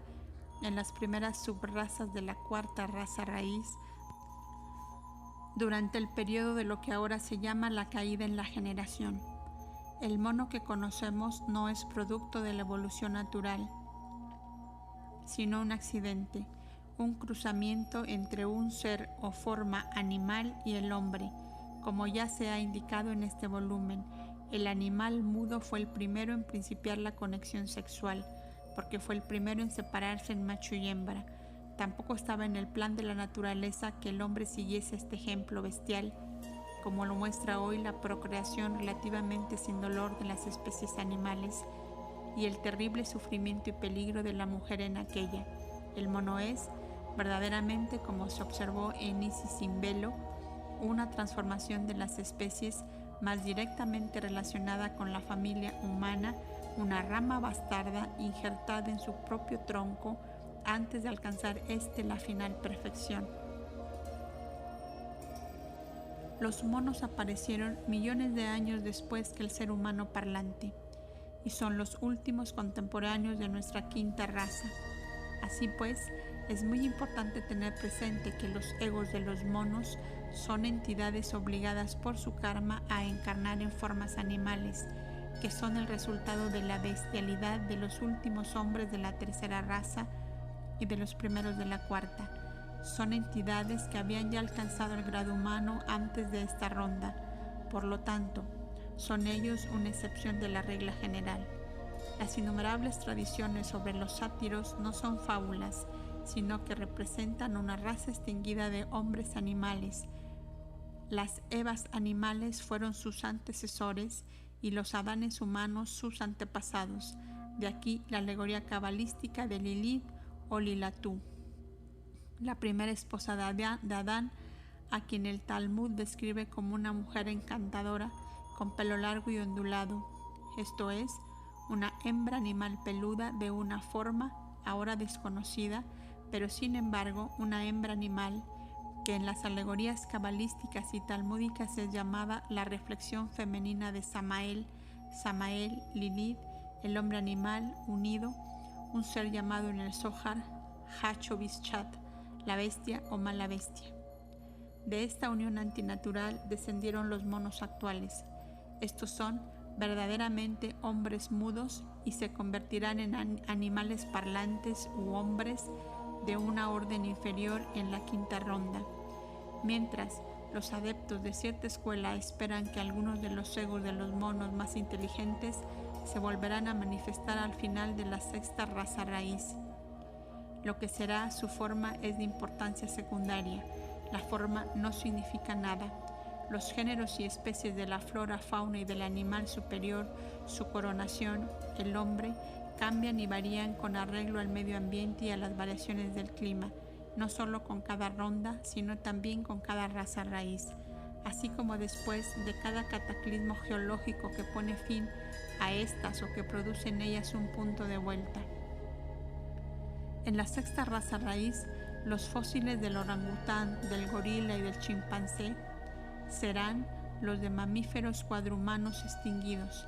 en las primeras subrazas de la cuarta raza raíz, durante el periodo de lo que ahora se llama la caída en la generación. El mono que conocemos no es producto de la evolución natural, sino un accidente, un cruzamiento entre un ser o forma animal y el hombre. Como ya se ha indicado en este volumen, el animal mudo fue el primero en principiar la conexión sexual, porque fue el primero en separarse en macho y hembra. Tampoco estaba en el plan de la naturaleza que el hombre siguiese este ejemplo bestial, como lo muestra hoy la procreación relativamente sin dolor de las especies animales y el terrible sufrimiento y peligro de la mujer en aquella. El mono es, verdaderamente, como se observó en Isis sin velo, una transformación de las especies más directamente relacionada con la familia humana, una rama bastarda injertada en su propio tronco antes de alcanzar la final perfección. Los monos aparecieron millones de años después que el ser humano parlante, y son los últimos contemporáneos de nuestra quinta raza. Así pues, es muy importante tener presente que los egos de los monos son entidades obligadas por su karma a encarnar en formas animales, que son el resultado de la bestialidad de los últimos hombres de la tercera raza y de los primeros de la cuarta. Son entidades que habían ya alcanzado el grado humano antes de esta ronda. Por lo tanto, son ellos una excepción de la regla general. Las innumerables tradiciones sobre los sátiros no son fábulas, sino que representan una raza extinguida de hombres animales. Las Evas animales fueron sus antecesores y los Adanes humanos sus antepasados. De aquí la alegoría cabalística de Lilith o Lilatú, la primera esposa de Adán, a quien el Talmud describe como una mujer encantadora con pelo largo y ondulado, esto es, una hembra animal peluda de una forma ahora desconocida, pero sin embargo una hembra animal que en las alegorías cabalísticas y talmúdicas es llamada la reflexión femenina de Samael, Lilith, el hombre animal unido, un ser llamado en el Zohar Hachobischat, la bestia o mala bestia. De esta unión antinatural descendieron los monos actuales. Estos son verdaderamente hombres mudos y se convertirán en animales parlantes u hombres de una orden inferior en la quinta ronda. Mientras los adeptos de cierta escuela esperan que algunos de los egos de los monos más inteligentes se volverán a manifestar al final de la sexta raza raíz. Lo que será su forma es de importancia secundaria. La forma no significa nada. Los géneros y especies de la flora, fauna y del animal superior, su coronación, el hombre, cambian y varían con arreglo al medio ambiente y a las variaciones del clima, no solo con cada ronda, sino también con cada raza raíz, así como después de cada cataclismo geológico que pone fin a estas o que produce en ellas un punto de vuelta. En la sexta raza raíz, los fósiles del orangután, del gorila y del chimpancé serán los de mamíferos cuadrumanos extinguidos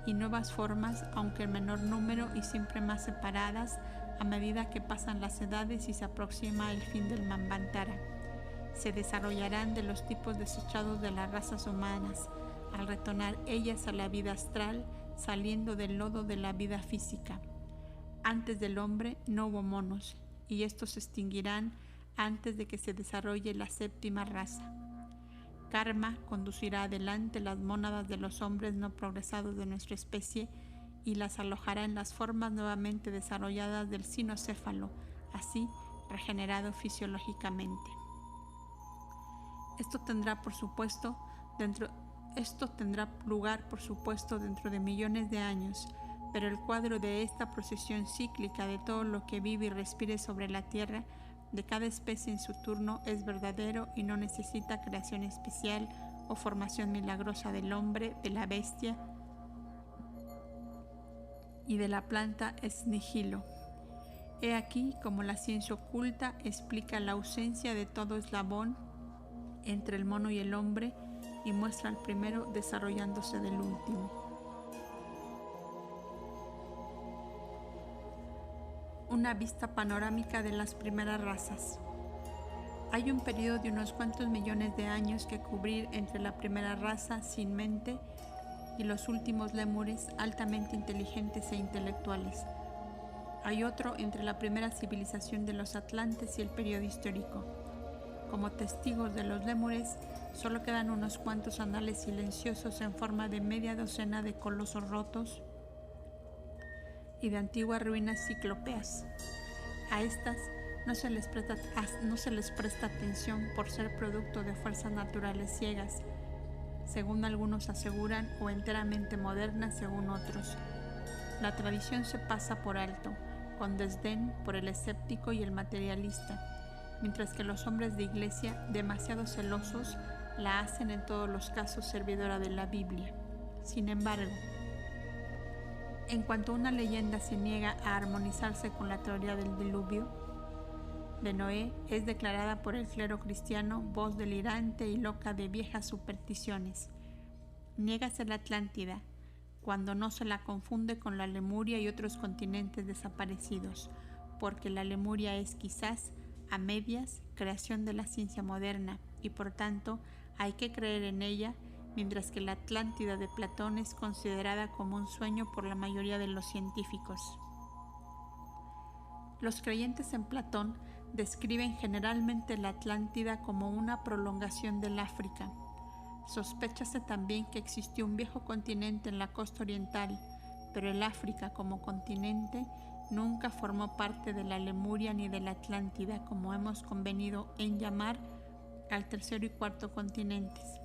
y nuevas formas, aunque en menor número y siempre más separadas a medida que pasan las edades y se aproxima el fin del Manvantara. Se desarrollarán de los tipos desechados de las razas humanas, al retornar ellas a la vida astral, saliendo del lodo de la vida física. Antes del hombre no hubo monos, y estos se extinguirán antes de que se desarrolle la séptima raza. Karma conducirá adelante las mónadas de los hombres no progresados de nuestra especie y las alojará en las formas nuevamente desarrolladas del cinocéfalo, así regenerado fisiológicamente. Esto tendrá lugar, por supuesto, dentro de millones de años, pero el cuadro de esta procesión cíclica de todo lo que vive y respire sobre la tierra, de cada especie en su turno, es verdadero y no necesita creación especial o formación milagrosa del hombre, de la bestia y de la planta es nihilo. He aquí como la ciencia oculta explica la ausencia de todo eslabón entre el mono y el hombre y muestra al primero desarrollándose del último. Una vista panorámica de las primeras razas. Hay un periodo de unos cuantos millones de años que cubrir entre la primera raza sin mente y los últimos lémures altamente inteligentes e intelectuales. Hay otro entre la primera civilización de los atlantes y el periodo histórico. Como testigos de los lémures, solo quedan unos cuantos anales silenciosos en forma de media docena de colosos rotos y de antiguas ruinas ciclópeas. A estas no se les presta atención por ser producto de fuerzas naturales ciegas, según algunos aseguran, o enteramente modernas, según otros. La tradición se pasa por alto, con desdén por el escéptico y el materialista, mientras que los hombres de iglesia, demasiado celosos, la hacen en todos los casos servidora de la Biblia. Sin embargo, en cuanto una leyenda se niega a armonizarse con la teoría del diluvio de Noé, es declarada por el clero cristiano voz delirante y loca de viejas supersticiones. Niégase la Atlántida, cuando no se la confunde con la Lemuria y otros continentes desaparecidos, porque la Lemuria es quizás, a medias, creación de la ciencia moderna, y por tanto hay que creer en ella, mientras que la Atlántida de Platón es considerada como un sueño por la mayoría de los científicos. Los creyentes en Platón describen generalmente la Atlántida como una prolongación del África. Sospéchase también que existió un viejo continente en la costa oriental, pero el África como continente nunca formó parte de la Lemuria ni de la Atlántida, como hemos convenido en llamar al tercero y cuarto continentes.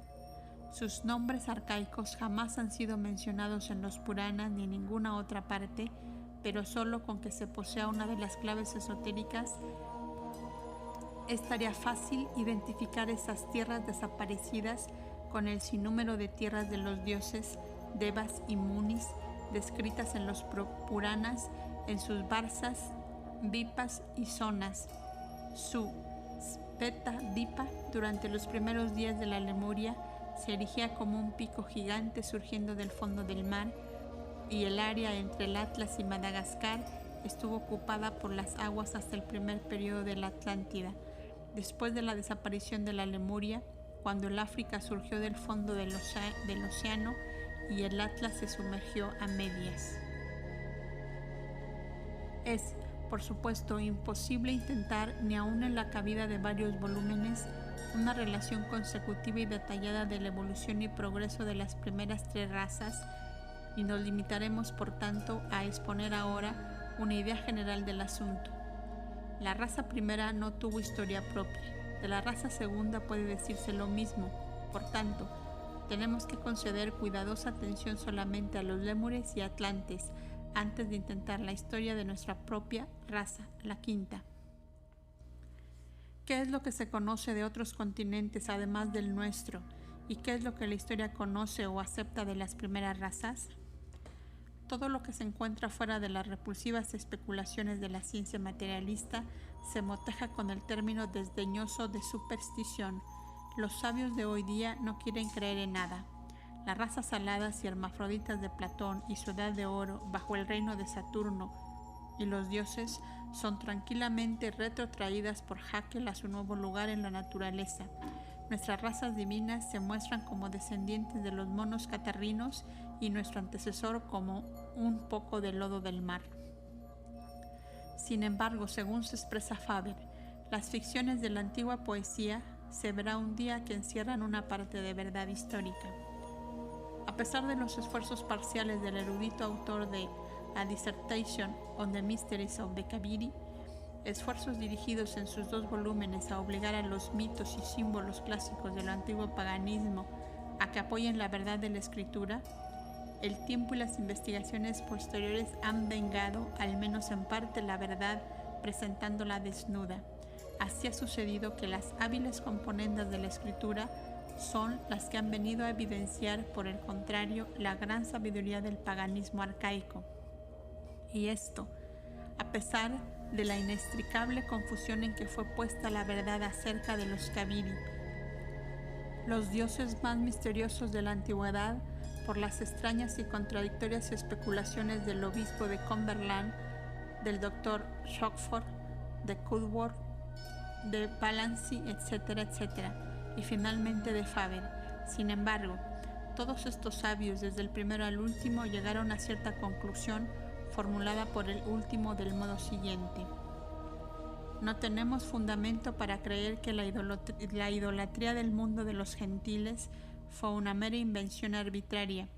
Sus nombres arcaicos jamás han sido mencionados en los Puranas ni en ninguna otra parte, pero solo con que se posea una de las claves esotéricas estaría fácil identificar esas tierras desaparecidas con el sinnúmero de tierras de los dioses Devas y Munis descritas en los Puranas en sus Varsas, Vipas y Zonas. Su Speta Vipa durante los primeros días de la Lemuria se erigía como un pico gigante surgiendo del fondo del mar, y el área entre el Atlas y Madagascar estuvo ocupada por las aguas hasta el primer periodo de la Atlántida, después de la desaparición de la Lemuria, cuando el África surgió del fondo del océano y el Atlas se sumergió a medias. Es, por supuesto, imposible intentar, ni aun en la cabida de varios volúmenes, una relación consecutiva y detallada de la evolución y progreso de las primeras tres razas, y nos limitaremos, por tanto, a exponer ahora una idea general del asunto. La raza primera no tuvo historia propia. De la raza segunda puede decirse lo mismo. Por tanto, tenemos que conceder cuidadosa atención solamente a los lémures y atlantes antes de intentar la historia de nuestra propia raza, la quinta. ¿Qué es lo que se conoce de otros continentes además del nuestro? ¿Y qué es lo que la historia conoce o acepta de las primeras razas? Todo lo que se encuentra fuera de las repulsivas especulaciones de la ciencia materialista se moteja con el término desdeñoso de superstición. Los sabios de hoy día no quieren creer en nada. Las razas aladas y hermafroditas de Platón y su edad de oro bajo el reino de Saturno y los dioses son tranquilamente retrotraídas por Haeckel a su nuevo lugar en la naturaleza. Nuestras razas divinas se muestran como descendientes de los monos catarrinos y nuestro antecesor como un poco de lodo del mar. Sin embargo, según se expresa Faber, las ficciones de la antigua poesía se verá un día que encierran una parte de verdad histórica. A pesar de los esfuerzos parciales del erudito autor de A Dissertation on the Mysteries of the Kabiri, esfuerzos dirigidos en sus 2 volúmenes a obligar a los mitos y símbolos clásicos del antiguo paganismo a que apoyen la verdad de la escritura, El tiempo y las investigaciones posteriores han vengado, al menos en parte, la verdad, presentándola desnuda. Así ha sucedido que las hábiles componendas de la escritura son las que han venido a evidenciar, por el contrario, la gran sabiduría del paganismo arcaico. Y esto, a pesar de la inextricable confusión en que fue puesta la verdad acerca de los Kaviri, los dioses más misteriosos de la antigüedad, por las extrañas y contradictorias especulaciones del obispo de Cumberland, del doctor Shockford, de Cudworth, de Vallancey, etcétera, etcétera, y finalmente de Faber. Sin embargo, todos estos sabios, desde el primero al último, llegaron a cierta conclusión formulada por el último del modo siguiente: no tenemos fundamento para creer que la idolatría del mundo de los gentiles fue una mera invención arbitraria.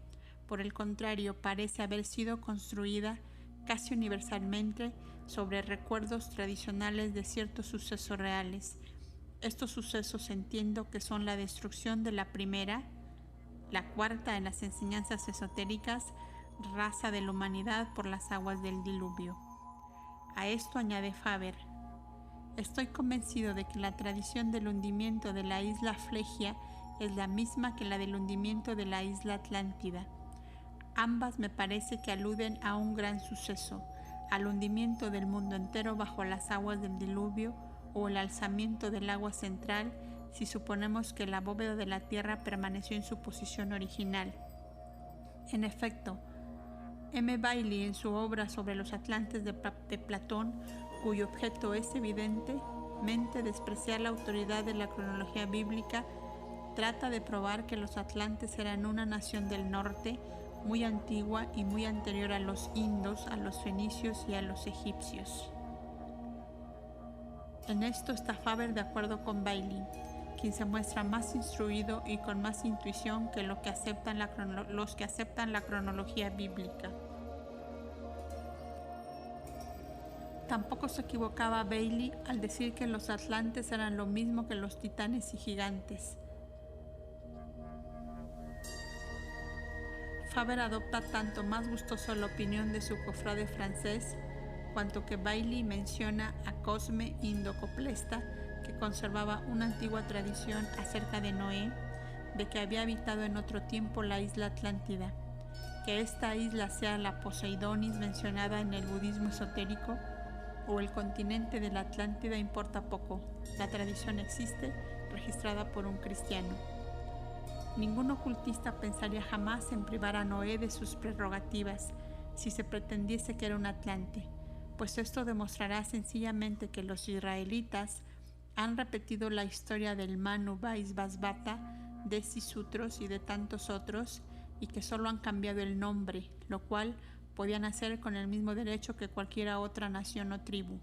Por el contrario, parece haber sido construida casi universalmente sobre recuerdos tradicionales de ciertos sucesos reales. Estos sucesos entiendo que son la destrucción de la primera, la cuarta en las enseñanzas esotéricas, raza de la humanidad por las aguas del diluvio. A esto añade Faber: estoy convencido de que la tradición del hundimiento de la isla Flegia es la misma que la del hundimiento de la isla Atlántida. Ambas me parece que aluden a un gran suceso, al hundimiento del mundo entero bajo las aguas del diluvio o el alzamiento del agua central, si suponemos que la bóveda de la tierra permaneció en su posición original. En efecto, M. Bailey, en su obra sobre los Atlantes de Platón, cuyo objeto es evidentemente despreciar la autoridad de la cronología bíblica, trata de probar que los atlantes eran una nación del norte, muy antigua y muy anterior a los indos, a los fenicios y a los egipcios. En esto está Faber de acuerdo con Bailey, quien se muestra más instruido y con más intuición que los que aceptan la cronología bíblica. Tampoco se equivocaba Bailey al decir que los atlantes eran lo mismo que los titanes y gigantes. Faber adopta tanto más gustoso la opinión de su cofrade francés, cuanto que Bailey menciona a Cosme Indocoplesta, que conservaba una antigua tradición acerca de Noé, de que había habitado en otro tiempo la isla Atlántida. Que esta isla sea la Poseidonis mencionada en el budismo esotérico o el continente de la Atlántida importa poco. La tradición existe, registrada por un cristiano. Ningún ocultista pensaría jamás en privar a Noé de sus prerrogativas si se pretendiese que era un atlante, pues esto demostrará sencillamente que los israelitas han repetido la historia del Manu Vaisvasvata, de Sisutros y de tantos otros, y que solo han cambiado el nombre, lo cual podían hacer con el mismo derecho que cualquier otra nación o tribu.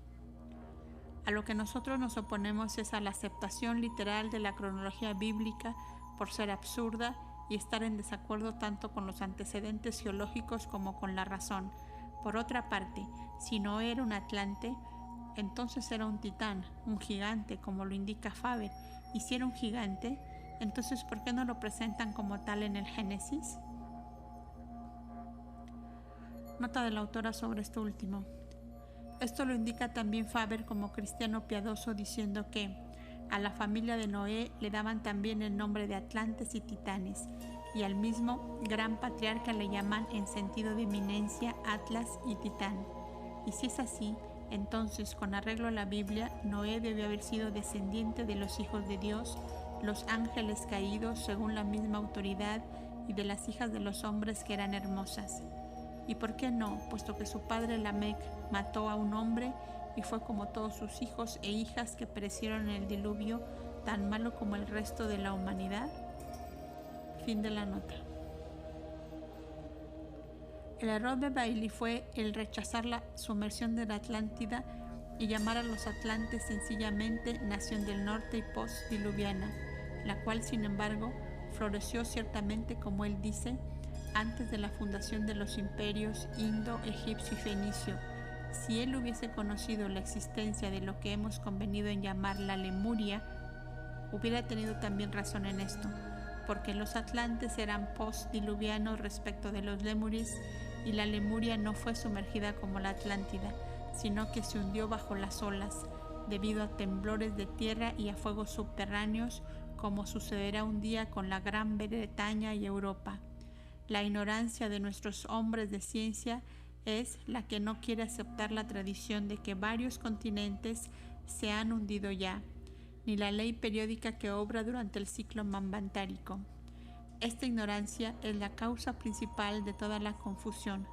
A lo que nosotros nos oponemos es a la aceptación literal de la cronología bíblica por ser absurda y estar en desacuerdo tanto con los antecedentes geológicos como con la razón. Por otra parte, si no era un atlante, entonces era un titán, un gigante, como lo indica Faber, y si era un gigante, entonces ¿por qué no lo presentan como tal en el Génesis? Nota de la autora sobre esto último. Esto lo indica también Faber como cristiano piadoso, diciendo que a la familia de Noé le daban también el nombre de atlantes y titanes, y al mismo gran patriarca le llaman en sentido de eminencia Atlas y Titán. Y si es así, entonces, con arreglo a la Biblia, Noé debió haber sido descendiente de los hijos de Dios, los ángeles caídos según la misma autoridad, y de las hijas de los hombres que eran hermosas. ¿Y por qué no? Puesto que su padre Lamec mató a un hombre y fue como todos sus hijos e hijas que perecieron en el diluvio, tan malo como el resto de la humanidad. Fin de la nota. El error de Bailey fue el rechazar la sumersión de la Atlántida y llamar a los atlantes sencillamente nación del norte y post-diluviana, la cual, sin embargo, floreció ciertamente, como él dice, antes de la fundación de los imperios indo, egipcio y fenicio. Si él hubiese conocido la existencia de lo que hemos convenido en llamar la Lemuria, hubiera tenido también razón en esto, porque los atlantes eran postdiluvianos respecto de los lémures, y la Lemuria no fue sumergida como la Atlántida, sino que se hundió bajo las olas, debido a temblores de tierra y a fuegos subterráneos, como sucederá un día con la Gran Bretaña y Europa. La ignorancia de nuestros hombres de ciencia es la que no quiere aceptar la tradición de que varios continentes se han hundido ya, ni la ley periódica que obra durante el ciclo manvantárico. Esta ignorancia es la causa principal de toda la confusión.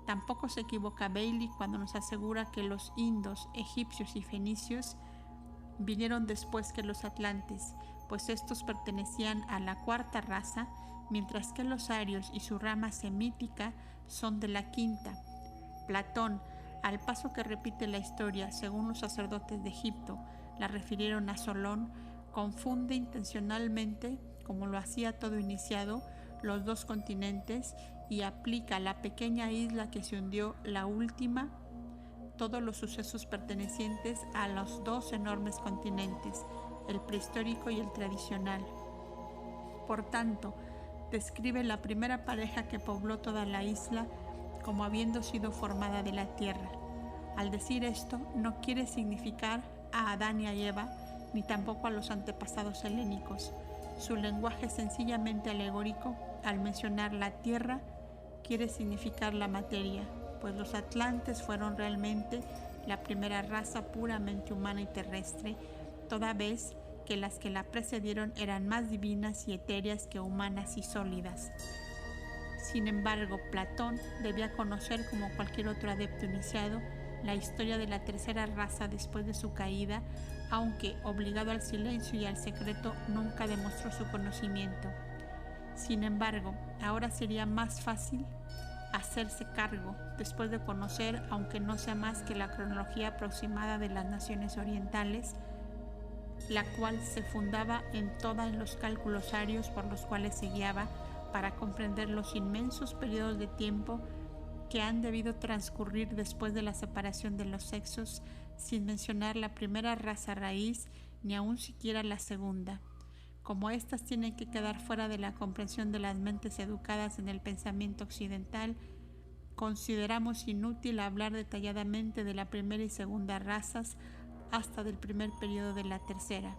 Tampoco se equivoca Bailey cuando nos asegura que los indos, egipcios y fenicios vinieron después que los atlantes, pues estos pertenecían a la cuarta raza, mientras que los arios y su rama semítica son de la quinta. Platón, al paso que repite la historia según los sacerdotes de Egipto la refirieron a Solón, confunde intencionalmente, como lo hacía todo iniciado, los dos continentes y aplica a la pequeña isla que se hundió, la última, todos los sucesos pertenecientes a los dos enormes continentes, el prehistórico y el tradicional. Por tanto, describe la primera pareja que pobló toda la isla como habiendo sido formada de la tierra. Al decir esto, no quiere significar a Adán y a Eva, ni tampoco a los antepasados helénicos. Su lenguaje es sencillamente alegórico. Al mencionar la tierra, quiere significar la materia, pues los atlantes fueron realmente la primera raza puramente humana y terrestre, toda vez que las que la precedieron eran más divinas y etéreas que humanas y sólidas. Sin embargo, Platón debía conocer, como cualquier otro adepto iniciado, la historia de la tercera raza después de su caída, aunque, obligado al silencio y al secreto, nunca demostró su conocimiento. Sin embargo, ahora sería más fácil hacerse cargo, después de conocer, aunque no sea más que la cronología aproximada de las naciones orientales, la cual se fundaba en los cálculos arios por los cuales se guiaba para comprender los inmensos periodos de tiempo que han debido transcurrir después de la separación de los sexos, sin mencionar la primera raza raíz, ni aun siquiera la segunda. Como éstas tienen que quedar fuera de la comprensión de las mentes educadas en el pensamiento occidental, consideramos inútil hablar detalladamente de la primera y segunda razas hasta del primer periodo de la tercera.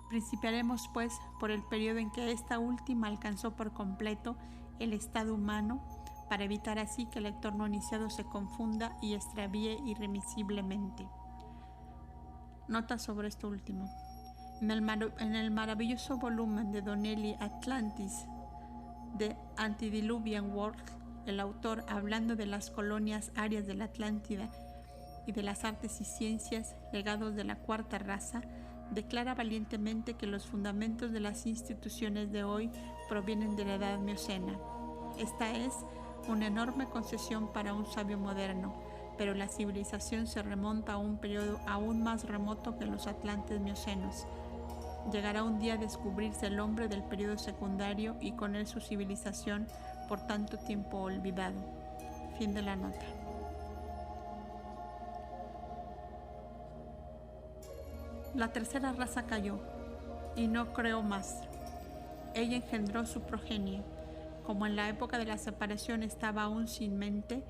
Principiaremos, pues, por el periodo en que esta última alcanzó por completo el estado humano, para evitar así que el lector no iniciado se confunda y extravíe irremisiblemente. Nota sobre esto último. En el maravilloso volumen de Donnelly Atlantis, The Antediluvian World, el autor, hablando de las colonias arias de la Atlántida y de las artes y ciencias, legados de la cuarta raza, declara valientemente que los fundamentos de las instituciones de hoy provienen de la edad miocena. Esta es una enorme concesión para un sabio moderno, pero la civilización se remonta a un periodo aún más remoto que los atlantes miocenos. Llegará un día a descubrirse el hombre del periodo secundario y con él su civilización por tanto tiempo olvidado. Fin de la nota. La tercera raza cayó y no creó más. Ella engendró su progenie. Como en la época de la separación estaba aún sin mente,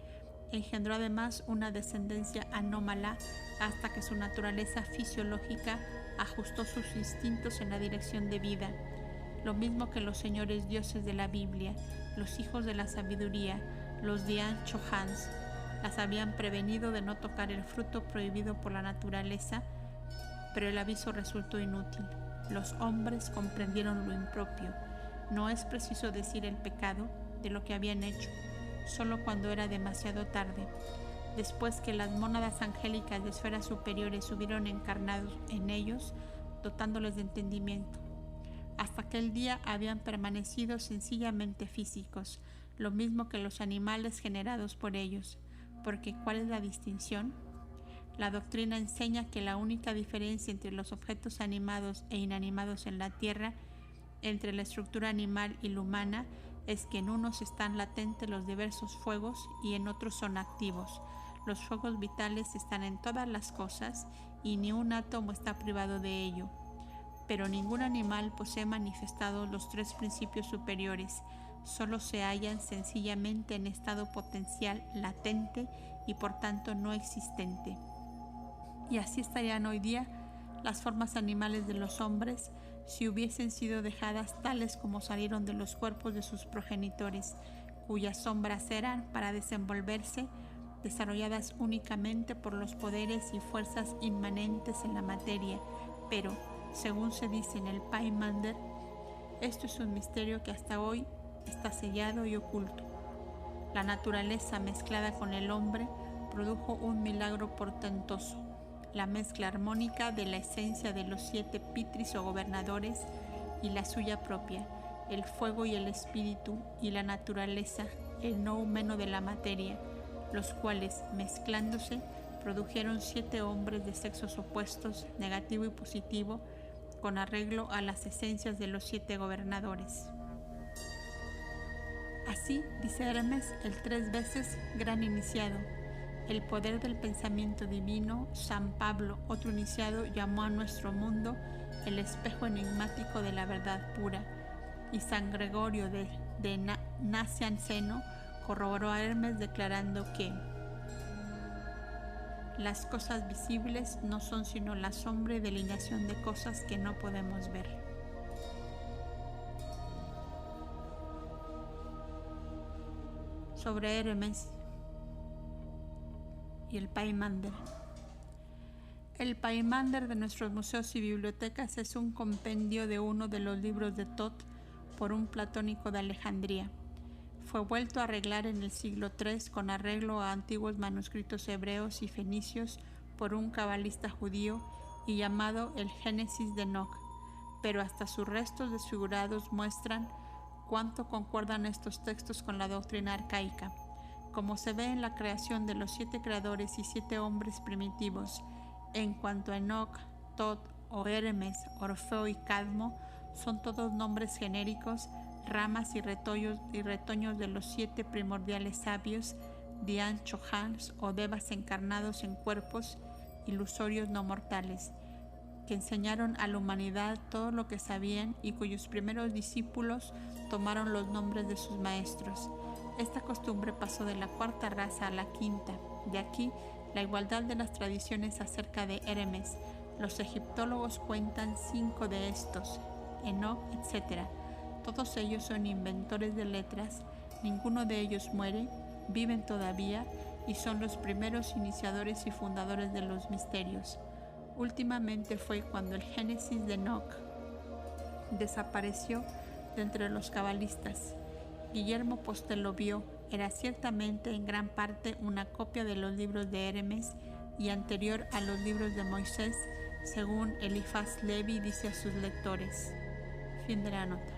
engendró además una descendencia anómala hasta que su naturaleza fisiológica ajustó sus instintos en la dirección de vida, lo mismo que los señores dioses de la Biblia, los hijos de la sabiduría, los Dian Chohans, las habían prevenido de no tocar el fruto prohibido por la naturaleza, pero el aviso resultó inútil. Los hombres comprendieron lo impropio. No es preciso decir el pecado de lo que habían hecho, solo cuando era demasiado tarde. Después que las mónadas angélicas de esferas superiores hubieron encarnado en ellos, dotándoles de entendimiento. Hasta aquel día habían permanecido sencillamente físicos, lo mismo que los animales generados por ellos, porque ¿cuál es la distinción? La doctrina enseña que la única diferencia entre los objetos animados e inanimados en la tierra, entre la estructura animal y la humana, es que en unos están latentes los diversos fuegos y en otros son activos. Los fuegos vitales están en todas las cosas y ni un átomo está privado de ello. pero ningún animal posee manifestados los tres principios superiores, solo se hallan sencillamente en estado potencial latente y por tanto no existente. Y así estarían hoy día las formas animales de los hombres si hubiesen sido dejadas tales como salieron de los cuerpos de sus progenitores, cuyas sombras eran, para desenvolverse, desarrolladas únicamente por los poderes y fuerzas inmanentes en la materia, pero, según se dice en el Pymander, esto es un misterio que hasta hoy está sellado y oculto. La naturaleza mezclada con el hombre produjo un milagro portentoso, la mezcla armónica de la esencia de los 7 pitris o gobernadores y la suya propia, el fuego y el espíritu y la naturaleza, el no humano de la materia, los cuales, mezclándose, produjeron 7 hombres de sexos opuestos, negativo y positivo, con arreglo a las esencias de los 7 gobernadores. Así, dice Hermes, el 3 veces gran iniciado, el poder del pensamiento divino, San Pablo, otro iniciado, llamó a nuestro mundo el espejo enigmático de la verdad pura, y San Gregorio de Nacianceno corroboró a Hermes declarando que las cosas visibles no son sino la sombra y delineación de cosas que no podemos ver. Sobre Hermes y el Pymander. El Pymander de nuestros museos y bibliotecas es un compendio de uno de los libros de Thoth por un platónico de Alejandría. Fue vuelto a arreglar en el siglo III con arreglo a antiguos manuscritos hebreos y fenicios por un cabalista judío y llamado el Génesis de Enoch, pero hasta sus restos desfigurados muestran cuánto concuerdan estos textos con la doctrina arcaica. Como se ve en la creación de los 7 creadores y 7 hombres primitivos, en cuanto a Enoch, Thoth o Hermes, Orfeo y Cadmo, son todos nombres genéricos, ramas y retoños de los 7 primordiales sabios, Dian, Chohans o Devas encarnados en cuerpos ilusorios no mortales, que enseñaron a la humanidad todo lo que sabían y cuyos primeros discípulos tomaron los nombres de sus maestros. Esta costumbre pasó de la 4ª raza a la 5ª. De aquí la igualdad de las tradiciones acerca de Hermes. Los egiptólogos cuentan 5 de estos, Enoch, etc. Todos ellos son inventores de letras, ninguno de ellos muere, viven todavía y son los primeros iniciadores y fundadores de los misterios. Últimamente fue cuando el Génesis de Enoch desapareció de entre los cabalistas. Guillermo Postel lo vio, era ciertamente en gran parte una copia de los libros de Hermes y anterior a los libros de Moisés, según Elifaz Levi dice a sus lectores. Fin de la nota.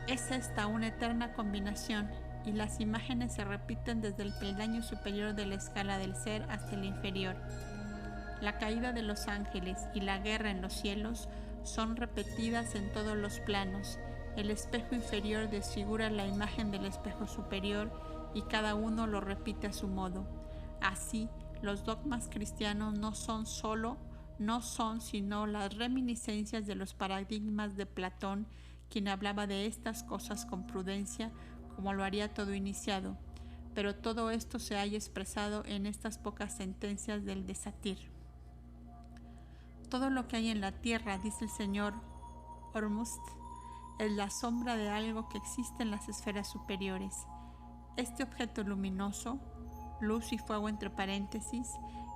Es esta una eterna combinación, y las imágenes se repiten desde el peldaño superior de la escala del ser hasta el inferior. La caída de los ángeles y la guerra en los cielos son repetidas en todos los planos. El espejo inferior desfigura la imagen del espejo superior y cada uno lo repite a su modo. Así, los dogmas cristianos no son sino las reminiscencias de los paradigmas de Platón, quien hablaba de estas cosas con prudencia, como lo haría todo iniciado, pero todo esto se halla expresado en estas pocas sentencias del Desatir. Todo lo que hay en la tierra, dice el señor Ormuzd, es la sombra de algo que existe en las esferas superiores. Este objeto luminoso, luz y fuego entre paréntesis,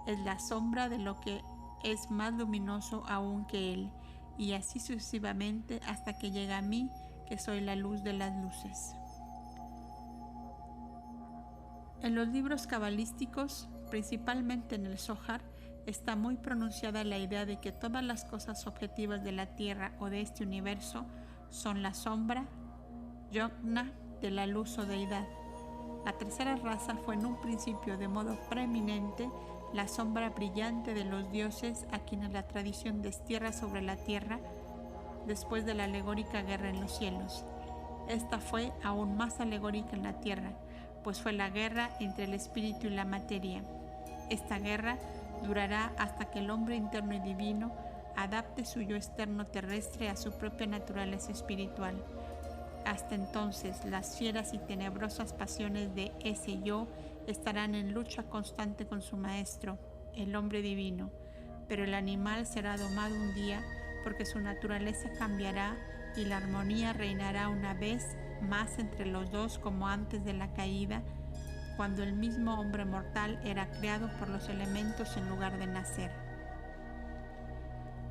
es la sombra de lo que es más luminoso aún que él, y así sucesivamente hasta que llega a mí, que soy la luz de las luces. En los libros cabalísticos, principalmente en el Zohar, está muy pronunciada la idea de que todas las cosas objetivas de la Tierra o de este universo son la sombra, yogna, de la luz o deidad. La tercera raza fue en un principio de modo preeminente la sombra brillante de los dioses a quienes la tradición destierra sobre la tierra después de la alegórica guerra en los cielos. Esta fue aún más alegórica en la tierra, pues fue la guerra entre el espíritu y la materia. Esta guerra durará hasta que el hombre interno y divino adapte su yo externo terrestre a su propia naturaleza espiritual. Hasta entonces, las fieras y tenebrosas pasiones de ese yo estarán en lucha constante con su maestro, el hombre divino, pero el animal será domado un día porque su naturaleza cambiará y la armonía reinará una vez más entre los dos como antes de la caída, cuando el mismo hombre mortal era creado por los elementos en lugar de nacer.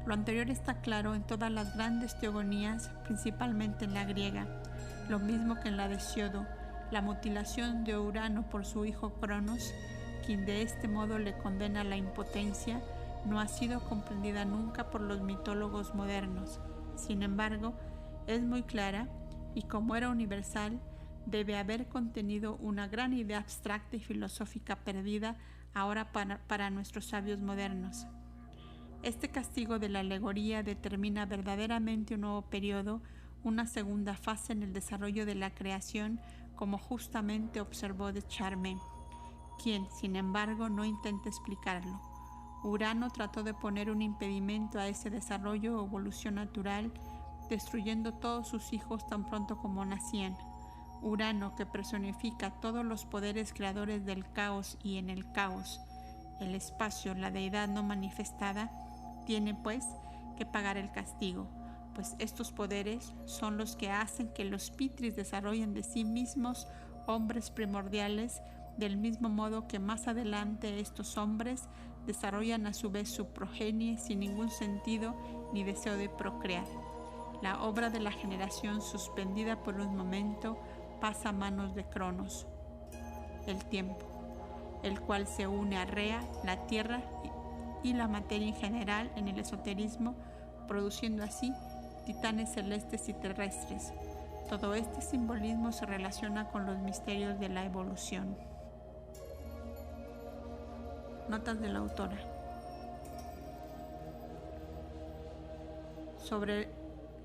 Lo anterior está claro en todas las grandes teogonías, principalmente en la griega, lo mismo que en la de Hesíodo. La mutilación de Urano por su hijo Cronos, quien de este modo le condena a la impotencia, no ha sido comprendida nunca por los mitólogos modernos. Sin embargo, es muy clara y, como era universal, debe haber contenido una gran idea abstracta y filosófica perdida ahora para nuestros sabios modernos. Este castigo de la alegoría determina verdaderamente un nuevo periodo, una segunda fase en el desarrollo de la creación, como justamente observó de Charme, quien, sin embargo, no intenta explicarlo. Urano trató de poner un impedimento a ese desarrollo o evolución natural, destruyendo todos sus hijos tan pronto como nacían. Urano, que personifica todos los poderes creadores del caos y en el caos, el espacio, la deidad no manifestada, tiene pues que pagar el castigo, pues estos poderes son los que hacen que los pitris desarrollen de sí mismos hombres primordiales, del mismo modo que más adelante estos hombres desarrollan a su vez su progenie sin ningún sentido ni deseo de procrear. La obra de la generación, suspendida por un momento, pasa a manos de Cronos, el tiempo, el cual se une a Rea, la tierra y la materia en general en el esoterismo, produciendo así titanes celestes y terrestres. Todo este simbolismo se relaciona con los misterios de la evolución. Notas de la autora. Sobre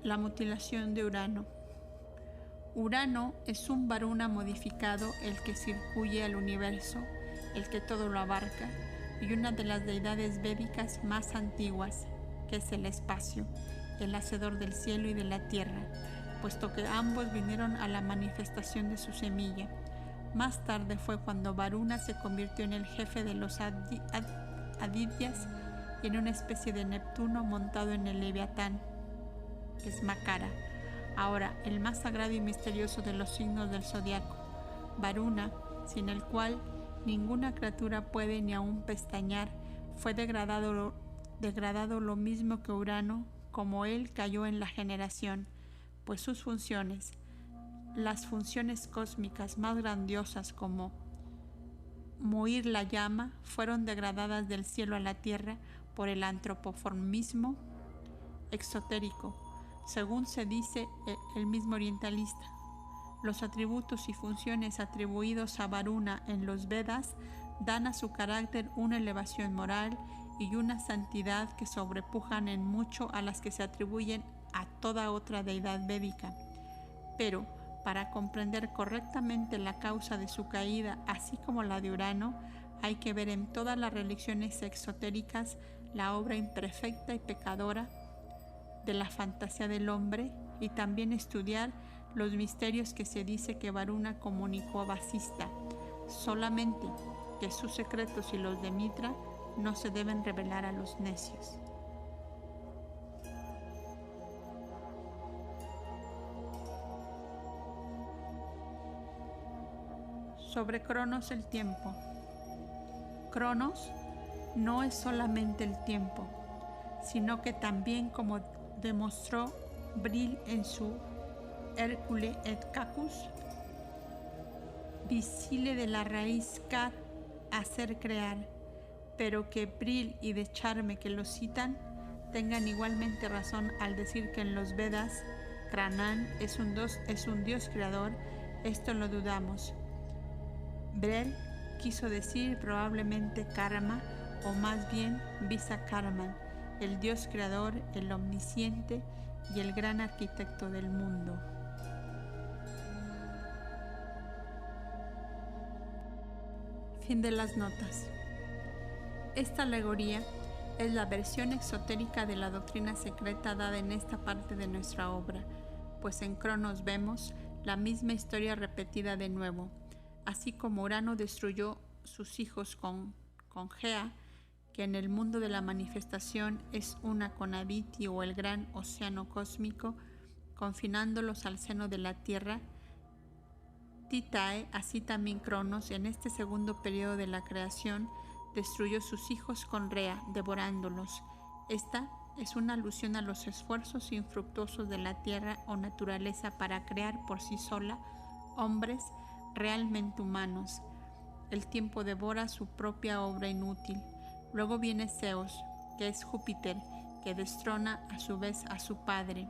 la mutilación de Urano. Urano es un Varuna modificado, el que circuye al universo, el que todo lo abarca, y una de las deidades védicas más antiguas, que es el espacio, el hacedor del cielo y de la tierra, puesto que ambos vinieron a la manifestación de su semilla. Más tarde fue cuando Varuna se convirtió en el jefe de los Adityas y en una especie de Neptuno montado en el Leviatán, que es Makara, ahora el más sagrado y misterioso de los signos del zodiaco. Varuna, sin el cual ninguna criatura puede ni aun pestañear, fue degradado lo mismo que Urano, como él cayó en la generación, pues sus funciones, las funciones cósmicas más grandiosas como mover la llama, fueron degradadas del cielo a la tierra por el antropoformismo exotérico, según se dice el mismo orientalista. Los atributos y funciones atribuidos a Varuna en los Vedas dan a su carácter una elevación moral y una santidad que sobrepujan en mucho a las que se atribuyen a toda otra deidad védica. Pero, para comprender correctamente la causa de su caída, así como la de Urano, hay que ver en todas las religiones exotéricas la obra imperfecta y pecadora de la fantasía del hombre, y también estudiar los misterios que se dice que Varuna comunicó a Vasista, solamente que sus secretos y los de Mitra no se deben revelar a los necios. Sobre Cronos, el tiempo. Cronos no es solamente el tiempo, sino que también, como demostró Brill en su Hercule et Cacus, visile de la raíz cat, hacer crear, pero que Brill y de Charme, que lo citan, tengan igualmente razón al decir que en los Vedas Cranán es un dios creador. Esto lo dudamos. Brill quiso decir probablemente Karma, o más bien Visa Karman, el dios creador, el omnisciente y el gran arquitecto del mundo. Fin de las notas. Esta alegoría es la versión exotérica de la doctrina secreta dada en esta parte de nuestra obra, pues en Cronos vemos la misma historia repetida de nuevo. Así como Urano destruyó sus hijos con Gea, que en el mundo de la manifestación es una con Aditi o el gran océano cósmico, confinándolos al seno de la Tierra, Titae, así también Cronos, en este segundo periodo de la creación, destruyó sus hijos con Rea, devorándolos. Esta es una alusión a los esfuerzos infructuosos de la tierra o naturaleza para crear por sí sola hombres realmente humanos. El tiempo devora su propia obra inútil. Luego viene Zeus, que es Júpiter, que destrona a su vez a su padre.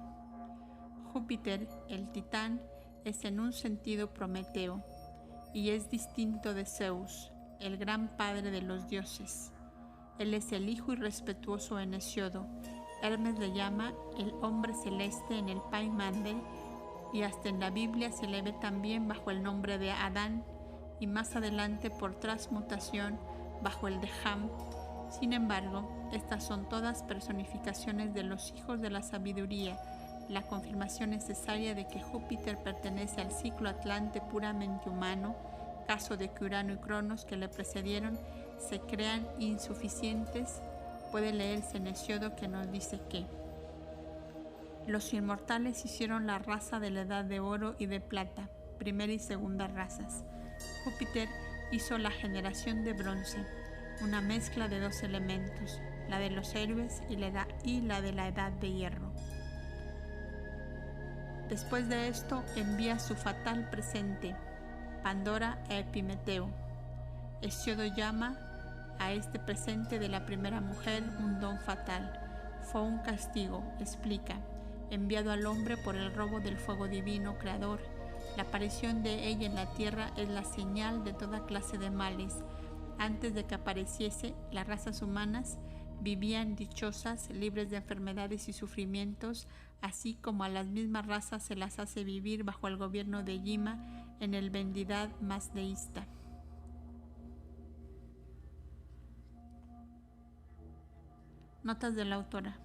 Júpiter, el titán, es en un sentido Prometeo, y es distinto de Zeus, el gran padre de los dioses. Él es el hijo irrespetuoso en Hesiodo. Hermes le llama el hombre celeste en el Paimandel, y hasta en la Biblia se le ve también bajo el nombre de Adán, y más adelante por transmutación bajo el de Ham. Sin embargo, estas son todas personificaciones de los hijos de la sabiduría, la confirmación necesaria de que Júpiter pertenece al ciclo atlante puramente humano, caso de que Urano y Cronos que le precedieron se crean insuficientes. Puede leerse en Hesiodo, que nos dice que los inmortales hicieron la raza de la edad de oro y de plata, primera y segunda razas. Júpiter hizo la generación de bronce, una mezcla de dos elementos, la de los héroes y la de la edad de hierro. Después de esto envía su fatal presente, Pandora a Epimeteo. Hesiodo llama a este presente de la primera mujer un don fatal. Fue un castigo, explica, enviado al hombre por el robo del fuego divino creador. La aparición de ella en la tierra es la señal de toda clase de males. Antes de que apareciese, las razas humanas vivían dichosas, libres de enfermedades y sufrimientos, así como a las mismas razas se las hace vivir bajo el gobierno de Yima en el Vendidad más deísta. Notas de la autora.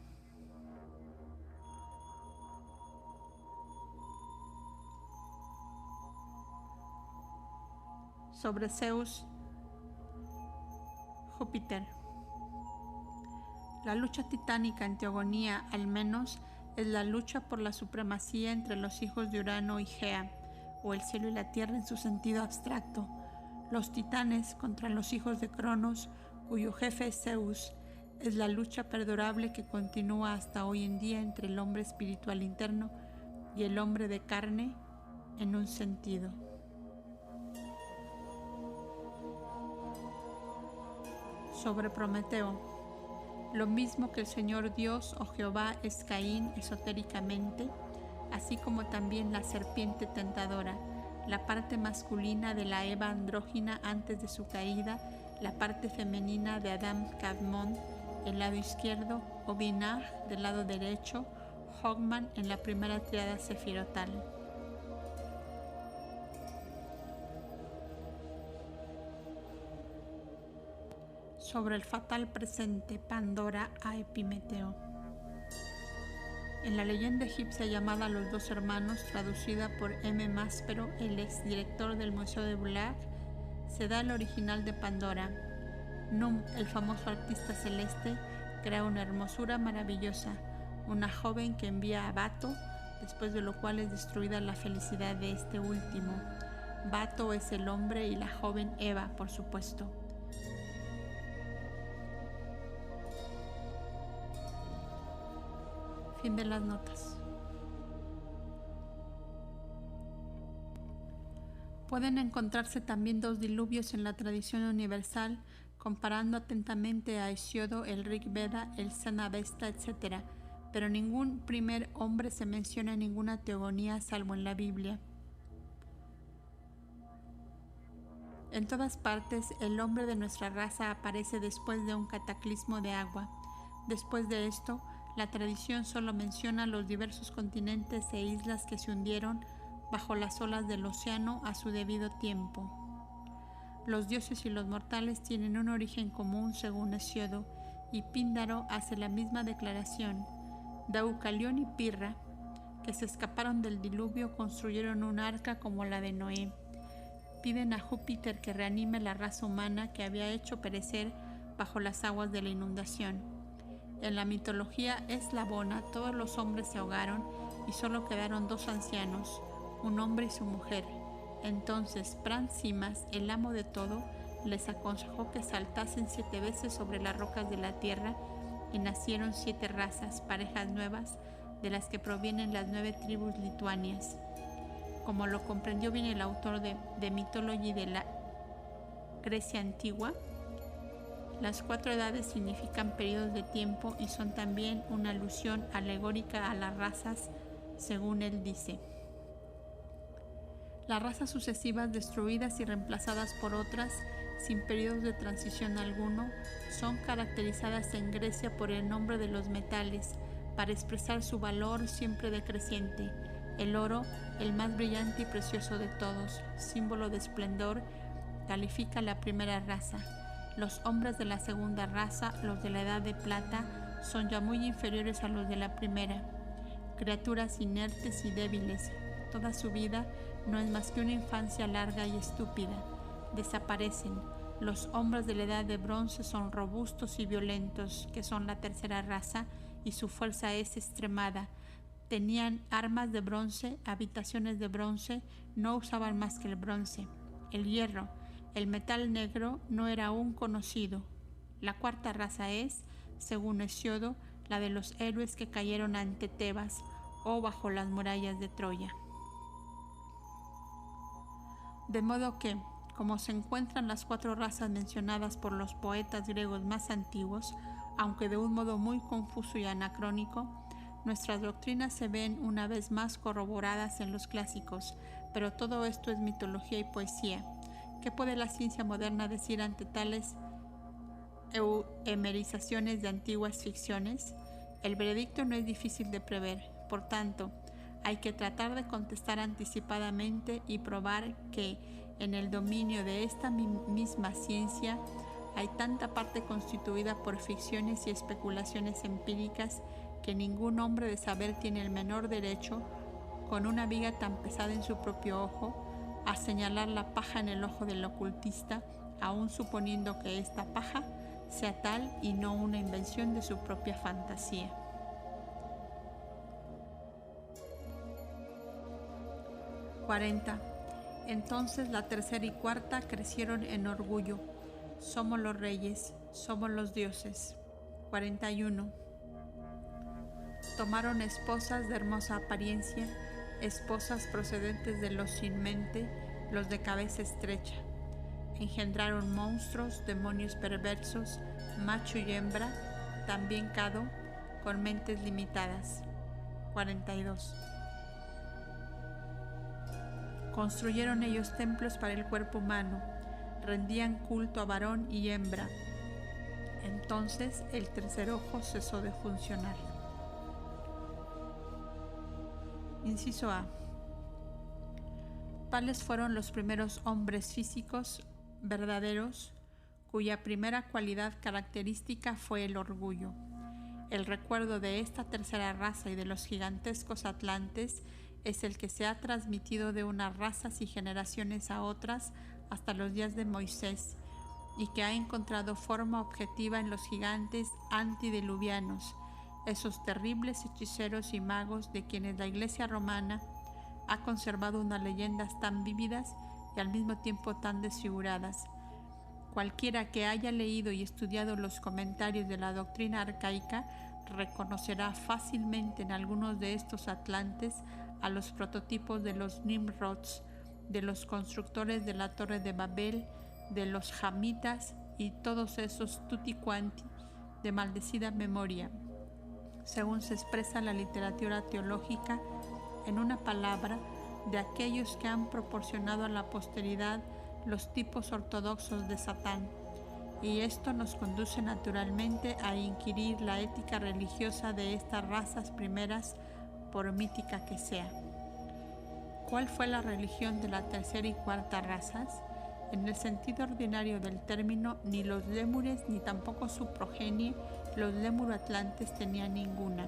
Sobre Zeus, Júpiter. La lucha titánica en teogonía, al menos, es la lucha por la supremacía entre los hijos de Urano y Gea, o el cielo y la tierra en su sentido abstracto. Los titanes contra los hijos de Cronos, cuyo jefe es Zeus. Es la lucha perdurable que continúa hasta hoy en día entre el hombre espiritual interno y el hombre de carne en un sentido. Sobre Prometeo. Lo mismo que el Señor Dios o Jehová es Caín esotéricamente, así como también la serpiente tentadora, la parte masculina de la Eva andrógina antes de su caída, la parte femenina de Adam Kadmon, el lado izquierdo, o Binah del lado derecho, Hogman en la primera triada sefirotal. Sobre el fatal presente, Pandora a Epimeteo. En la leyenda egipcia llamada Los dos hermanos, traducida por M. Máspero, el exdirector del Museo de Bulaq, se da el original de Pandora. Num, el famoso artista celeste, crea una hermosura maravillosa, una joven que envía a Bato, después de lo cual es destruida la felicidad de este último. Bato es el hombre y la joven Eva, por supuesto. Fin de las notas. Pueden encontrarse también dos diluvios en la tradición universal, comparando atentamente a Hesiodo, el Rig Veda, el Cenavesta, etc., pero ningún primer hombre se menciona en ninguna teogonía salvo en la Biblia. En todas partes, el hombre de nuestra raza aparece después de un cataclismo de agua. Después de esto, la tradición solo menciona los diversos continentes e islas que se hundieron bajo las olas del océano a su debido tiempo. Los dioses y los mortales tienen un origen común según Hesiodo, y Píndaro hace la misma declaración. Deucalión y Pirra, que se escaparon del diluvio, construyeron un arca como la de Noé. Piden a Júpiter que reanime la raza humana que había hecho perecer bajo las aguas de la inundación. En la mitología eslavona, todos los hombres se ahogaron y solo quedaron 2 ancianos, un hombre y su mujer. Entonces Prancimas, el amo de todo, les aconsejó que saltasen 7 veces sobre las rocas de la tierra, y nacieron 7 razas, parejas nuevas, de las que provienen las 9 tribus lituanias. Como lo comprendió bien el autor de Mythology de la Grecia antigua, las 4 edades significan periodos de tiempo y son también una alusión alegórica a las razas, según él dice. Las razas sucesivas, destruidas y reemplazadas por otras, sin periodos de transición alguno, son caracterizadas en Grecia por el nombre de los metales, para expresar su valor siempre decreciente. El oro, el más brillante y precioso de todos, símbolo de esplendor, califica la primera raza. Los hombres de la segunda raza, los de la edad de plata, son ya muy inferiores a los de la primera. Criaturas inertes y débiles, toda su vida no es más que una infancia larga y estúpida. Desaparecen. Los hombres de la edad de bronce son robustos y violentos, que son la tercera raza, y su fuerza es extremada. Tenían armas de bronce, habitaciones de bronce, no usaban más que el bronce. El hierro, el metal negro, no era aún conocido. La cuarta raza es, según Hesiodo, la de los héroes que cayeron ante Tebas o bajo las murallas de Troya. De modo que, como se encuentran las 4 razas mencionadas por los poetas griegos más antiguos, aunque de un modo muy confuso y anacrónico, nuestras doctrinas se ven una vez más corroboradas en los clásicos, pero todo esto es mitología y poesía. ¿Qué puede la ciencia moderna decir ante tales emerizaciones de antiguas ficciones? El veredicto no es difícil de prever, por tanto, hay que tratar de contestar anticipadamente y probar que en el dominio de esta misma ciencia hay tanta parte constituida por ficciones y especulaciones empíricas que ningún hombre de saber tiene el menor derecho, con una viga tan pesada en su propio ojo, a señalar la paja en el ojo del ocultista, aun suponiendo que esta paja sea tal y no una invención de su propia fantasía. 40. Entonces la tercera y cuarta crecieron en orgullo. Somos los reyes, somos los dioses. 41. Tomaron esposas de hermosa apariencia, esposas procedentes de los sin mente, los de cabeza estrecha. Engendraron monstruos, demonios perversos, macho y hembra, también cado, con mentes limitadas. 42. Construyeron ellos templos para el cuerpo humano, rendían culto a varón y hembra. Entonces el tercer ojo cesó de funcionar. Inciso A. Tales fueron los primeros hombres físicos verdaderos, cuya primera cualidad característica fue el orgullo. El recuerdo de esta tercera raza y de los gigantescos atlantes es el que se ha transmitido de unas razas y generaciones a otras hasta los días de Moisés, y que ha encontrado forma objetiva en los gigantes antidiluvianos, esos terribles hechiceros y magos de quienes la Iglesia romana ha conservado unas leyendas tan vívidas y al mismo tiempo tan desfiguradas. Cualquiera que haya leído y estudiado los comentarios de la doctrina arcaica reconocerá fácilmente en algunos de estos atlantes a los prototipos de los Nimrods, de los constructores de la Torre de Babel, de los Jamitas y todos esos tutti quanti de maldecida memoria, según se expresa la literatura teológica, en una palabra, de aquellos que han proporcionado a la posteridad los tipos ortodoxos de Satán. Y esto nos conduce naturalmente a inquirir la ética religiosa de estas razas primeras, por mítica que sea. ¿Cuál fue la religión de la tercera y cuarta razas? En el sentido ordinario del término, ni los lémures ni tampoco su progenie, los lémuro-atlantes, tenían ninguna,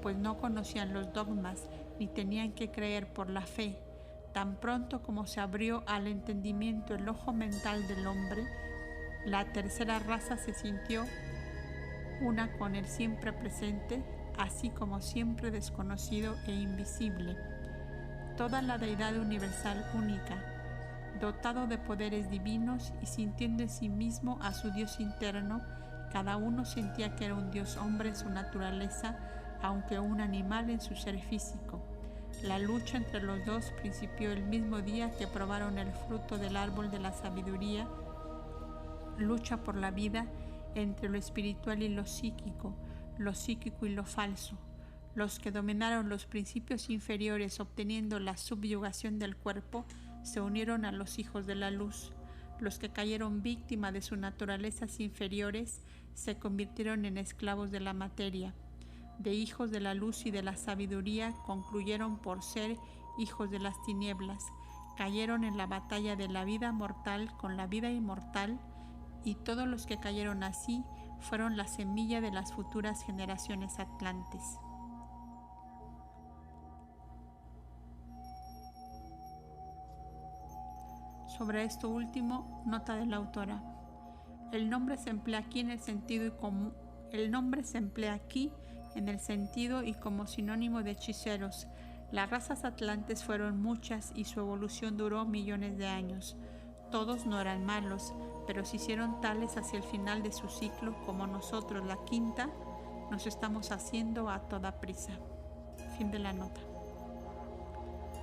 pues no conocían los dogmas ni tenían que creer por la fe. Tan pronto como se abrió al entendimiento el ojo mental del hombre, la tercera raza se sintió una con el siempre presente, así como siempre desconocido e invisible. Toda la deidad universal única, dotado de poderes divinos y sintiendo en sí mismo a su Dios interno, cada uno sentía que era un Dios hombre en su naturaleza, aunque un animal en su ser físico. La lucha entre los dos principió el mismo día que probaron el fruto del árbol de la sabiduría, lucha por la vida entre lo espiritual y lo psíquico y lo falso. Los que dominaron los principios inferiores obteniendo la subyugación del cuerpo se unieron a los hijos de la luz. Los que cayeron víctima de sus naturalezas inferiores se convirtieron en esclavos de la materia. De hijos de la luz y de la sabiduría concluyeron por ser hijos de las tinieblas. Cayeron en la batalla de la vida mortal con la vida inmortal, y todos los que cayeron así fueron la semilla de las futuras generaciones atlantes. Sobre esto último, nota de la autora. El nombre se emplea aquí en el sentido y como sinónimo de hechiceros. Las razas atlantes fueron muchas y su evolución duró millones de años. Todos no eran malos, pero se hicieron tales hacia el final de su ciclo como nosotros, la quinta, nos estamos haciendo a toda prisa. Fin de la nota.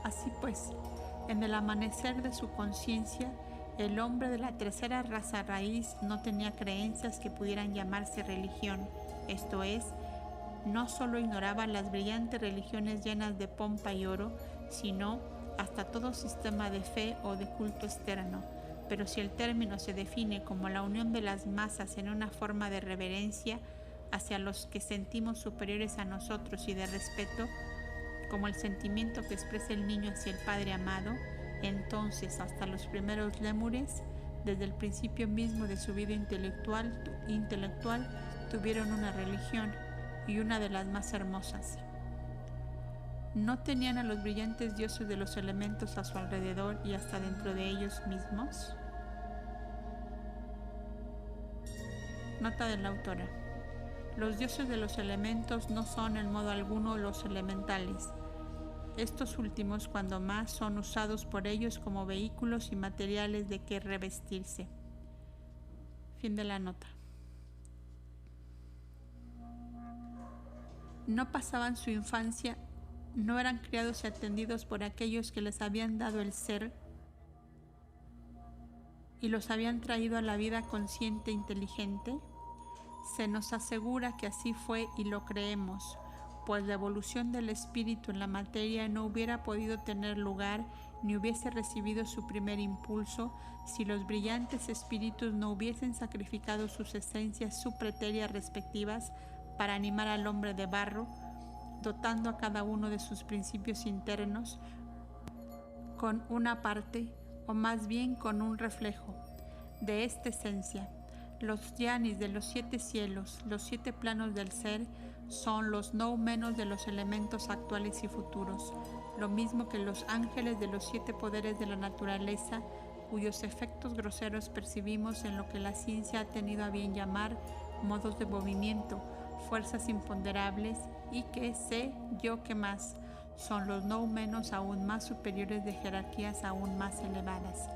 Así pues, en el amanecer de su conciencia, el hombre de la tercera raza raíz no tenía creencias que pudieran llamarse religión, esto es, no solo ignoraba las brillantes religiones llenas de pompa y oro, sino hasta todo sistema de fe o de culto externo. Pero si el término se define como la unión de las masas en una forma de reverencia hacia los que sentimos superiores a nosotros y de respeto, como el sentimiento que expresa el niño hacia el Padre amado, entonces hasta los primeros lémures, desde el principio mismo de su vida intelectual, tuvieron una religión, y una de las más hermosas. ¿No tenían a los brillantes dioses de los elementos a su alrededor y hasta dentro de ellos mismos? Nota de la autora. Los dioses de los elementos no son en modo alguno los elementales. Estos últimos, cuando más, son usados por ellos como vehículos y materiales de que revestirse. Fin de la nota. No pasaban su infancia, no eran criados y atendidos por aquellos que les habían dado el ser y los habían traído a la vida consciente e inteligente. Se nos asegura que así fue y lo creemos, pues la evolución del espíritu en la materia no hubiera podido tener lugar ni hubiese recibido su primer impulso si los brillantes espíritus no hubiesen sacrificado sus esencias supreterias respectivas para animar al hombre de barro, dotando a cada uno de sus principios internos con una parte, o más bien con un reflejo, de esta esencia. Los yanis de los 7 cielos, los 7 planos del ser, son los no menos de los elementos actuales y futuros, lo mismo que los ángeles de los 7 poderes de la naturaleza, cuyos efectos groseros percibimos en lo que la ciencia ha tenido a bien llamar modos de movimiento, fuerzas imponderables, y que sé yo que más son los no menos aún más superiores de jerarquías aún más elevadas.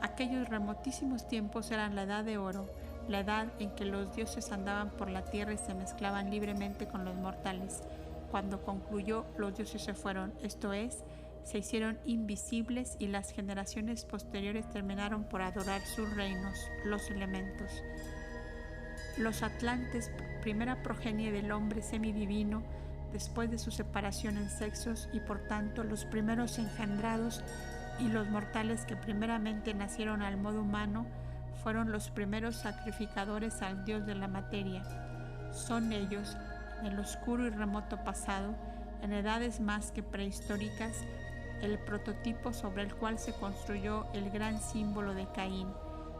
Aquellos remotísimos tiempos eran la edad de oro, la edad en que los dioses andaban por la tierra y se mezclaban libremente con los mortales. Cuando concluyó, los dioses se fueron, esto es, se hicieron invisibles, y las generaciones posteriores terminaron por adorar sus reinos, los elementos. Los atlantes, primera progenie del hombre semidivino, después de su separación en sexos, y por tanto los primeros engendrados, y los mortales que primeramente nacieron al modo humano, fueron los primeros sacrificadores al dios de la materia. Son ellos, en el oscuro y remoto pasado, en edades más que prehistóricas, el prototipo sobre el cual se construyó el gran símbolo de Caín,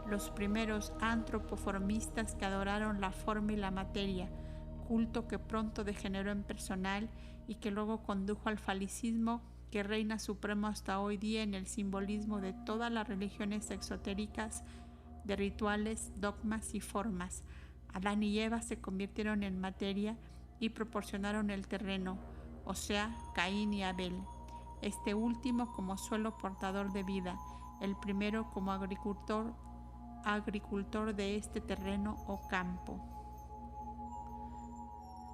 los primeros antropoformistas que adoraron la forma y la materia, culto que pronto degeneró en personal y que luego condujo al falicismo que reina supremo hasta hoy día en el simbolismo de todas las religiones exotéricas, de rituales, dogmas y formas. Adán y Eva se convirtieron en materia y proporcionaron el terreno, o sea, Caín y Abel, este último como suelo portador de vida, el primero como agricultor de este terreno o campo.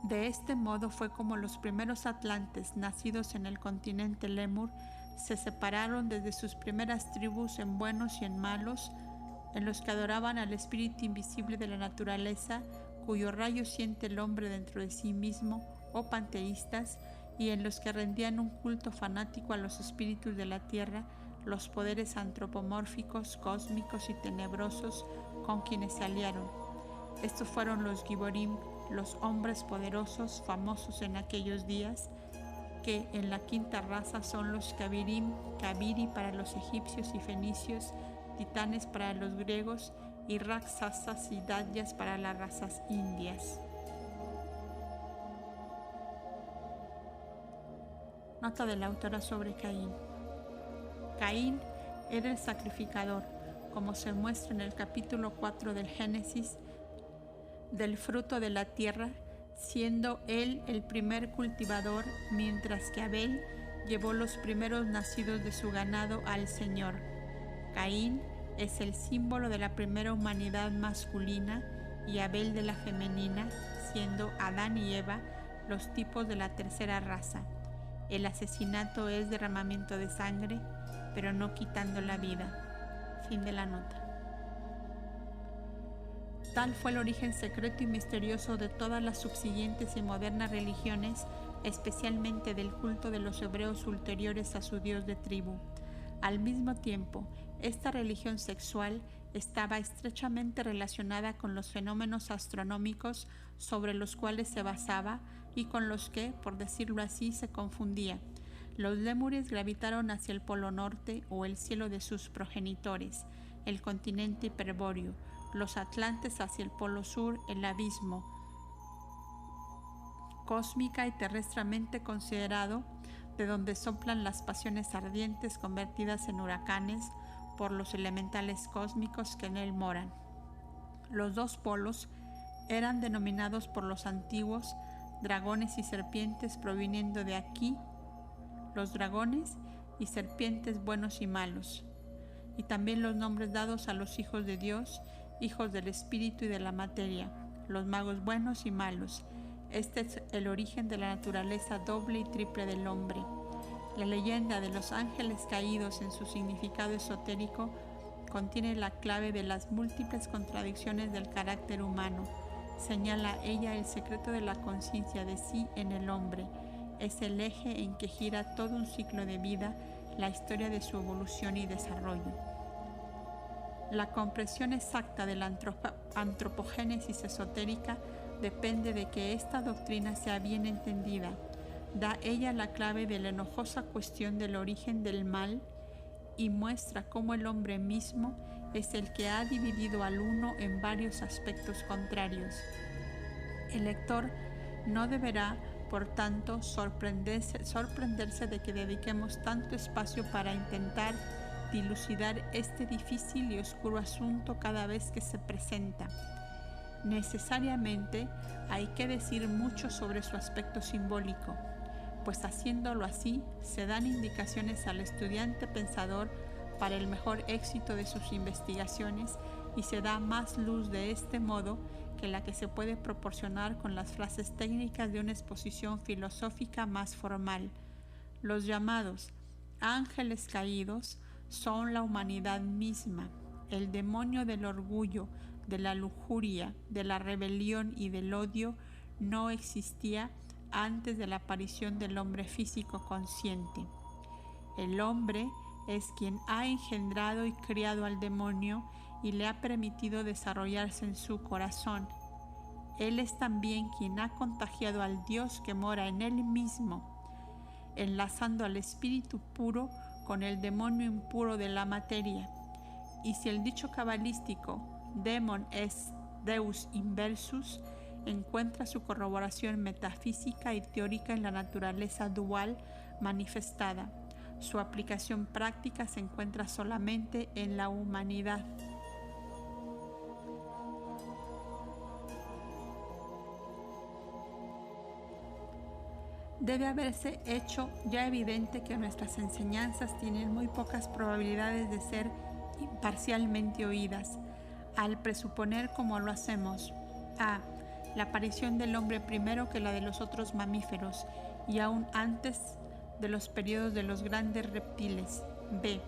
De este modo fue como los primeros atlantes, nacidos en el continente Lemur, se separaron desde sus primeras tribus en buenos y en malos, en los que adoraban al espíritu invisible de la naturaleza, cuyo rayo siente el hombre dentro de sí mismo, o panteístas, y en los que rendían un culto fanático a los espíritus de la tierra, los poderes antropomórficos, cósmicos y tenebrosos con quienes se aliaron. Estos fueron los Giborim, los hombres poderosos famosos en aquellos días, que en la quinta raza son los Kabirim, Kabiri para los egipcios y fenicios, titanes para los griegos y Raksasas y Datyas para las razas indias. Nota de la autora sobre Caín. Caín era el sacrificador, como se muestra en el capítulo 4 del Génesis, del fruto de la tierra, siendo él el primer cultivador, mientras que Abel llevó los primeros nacidos de su ganado al Señor. Caín es el símbolo de la primera humanidad masculina y Abel de la femenina, siendo Adán y Eva los tipos de la tercera raza. El asesinato es derramamiento de sangre, pero no quitando la vida. Fin de la nota. Tal fue el origen secreto y misterioso de todas las subsiguientes y modernas religiones, especialmente del culto de los hebreos ulteriores a su dios de tribu. Al mismo tiempo, esta religión sexual estaba estrechamente relacionada con los fenómenos astronómicos sobre los cuales se basaba y con los que, por decirlo así, se confundía. Los lémures gravitaron hacia el polo norte o el cielo de sus progenitores, el continente hiperbóreo, los atlantes hacia el polo sur, el abismo, cósmica y terrestremente considerado, de donde soplan las pasiones ardientes convertidas en huracanes por los elementales cósmicos que en él moran. Los dos polos eran denominados por los antiguos dragones y serpientes, proviniendo de aquí los dragones y serpientes buenos y malos, y también los nombres dados a los hijos de Dios, hijos del espíritu y de la materia, los magos buenos y malos. Este es el origen de la naturaleza doble y triple del hombre. La leyenda de los ángeles caídos en su significado esotérico contiene la clave de las múltiples contradicciones del carácter humano. Señala ella el secreto de la conciencia de sí en el hombre. Es el eje en que gira todo un ciclo de vida, la historia de su evolución y desarrollo. La comprensión exacta de la antropogénesis esotérica depende de que esta doctrina sea bien entendida. Da ella la clave de la enojosa cuestión del origen del mal y muestra cómo el hombre mismo es el que ha dividido al uno en varios aspectos contrarios. El lector no deberá, por tanto, sorprenderse de que dediquemos tanto espacio para intentar dilucidar este difícil y oscuro asunto cada vez que se presenta. Necesariamente hay que decir mucho sobre su aspecto simbólico, pues haciéndolo así se dan indicaciones al estudiante pensador para el mejor éxito de sus investigaciones y se da más luz de este modo que la que se puede proporcionar con las frases técnicas de una exposición filosófica más formal. Los llamados ángeles caídos son la humanidad misma. El demonio del orgullo, de la lujuria, de la rebelión y del odio no existía antes de la aparición del hombre físico consciente. El hombre es quien ha engendrado y criado al demonio y le ha permitido desarrollarse en su corazón. Él es también quien ha contagiado al Dios que mora en él mismo. enlazando al espíritu puro con el demonio impuro de la materia. Y si el dicho cabalístico demon es deus inversus, encuentra su corroboración metafísica y teórica en la naturaleza dual manifestada. Su aplicación práctica se encuentra solamente en la humanidad. Debe haberse hecho ya evidente que nuestras enseñanzas tienen muy pocas probabilidades de ser imparcialmente oídas, al presuponer, como lo hacemos, a. La aparición del hombre primero que la de los otros mamíferos y aún antes de los periodos de los grandes reptiles. B.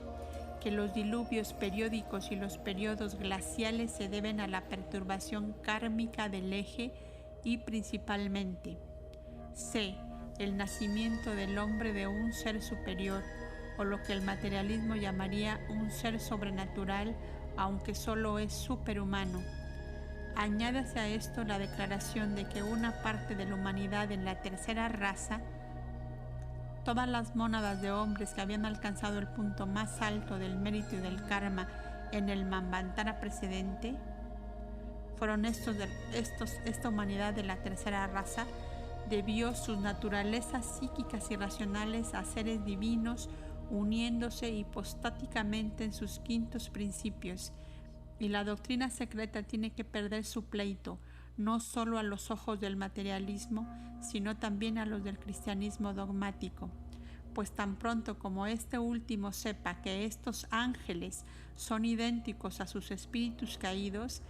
Que los diluvios periódicos y los periodos glaciales se deben a la perturbación kármica del eje y principalmente. C. El nacimiento del hombre de un ser superior, o lo que el materialismo llamaría un ser sobrenatural, aunque solo es superhumano. Añádase a esto la declaración de que una parte de la humanidad en la tercera raza, todas las mónadas de hombres que habían alcanzado el punto más alto del mérito y del karma en el Manvantara precedente, fueron esta humanidad de la tercera raza, debió sus naturalezas psíquicas y racionales a seres divinos, uniéndose hipostáticamente en sus quintos principios. Y la doctrina secreta tiene que perder su pleito, no solo a los ojos del materialismo, sino también a los del cristianismo dogmático. Pues tan pronto como este último sepa que estos ángeles son idénticos a sus espíritus caídos,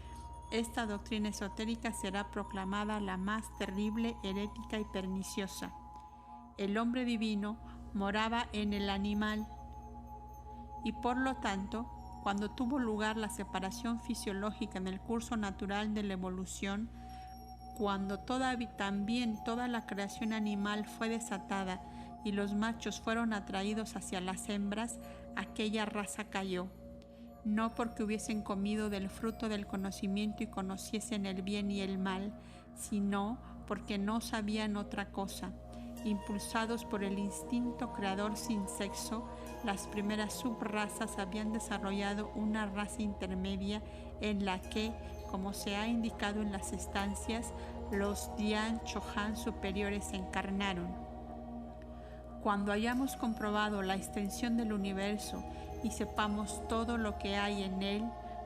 esta doctrina esotérica será proclamada la más terrible, herética y perniciosa. El hombre divino moraba en el animal y por lo tanto, cuando tuvo lugar la separación fisiológica en el curso natural de la evolución, cuando también toda la creación animal fue desatada y los machos fueron atraídos hacia las hembras, aquella raza cayó. No porque hubiesen comido del fruto del conocimiento y conociesen el bien y el mal, sino porque no sabían otra cosa. Impulsados por el instinto creador sin sexo, las primeras subrazas habían desarrollado una raza intermedia en la que, como se ha indicado en las estancias, los Dhyan Chohan superiores se encarnaron. Cuando hayamos comprobado la extensión del universo y sepamos todo lo que hay en él,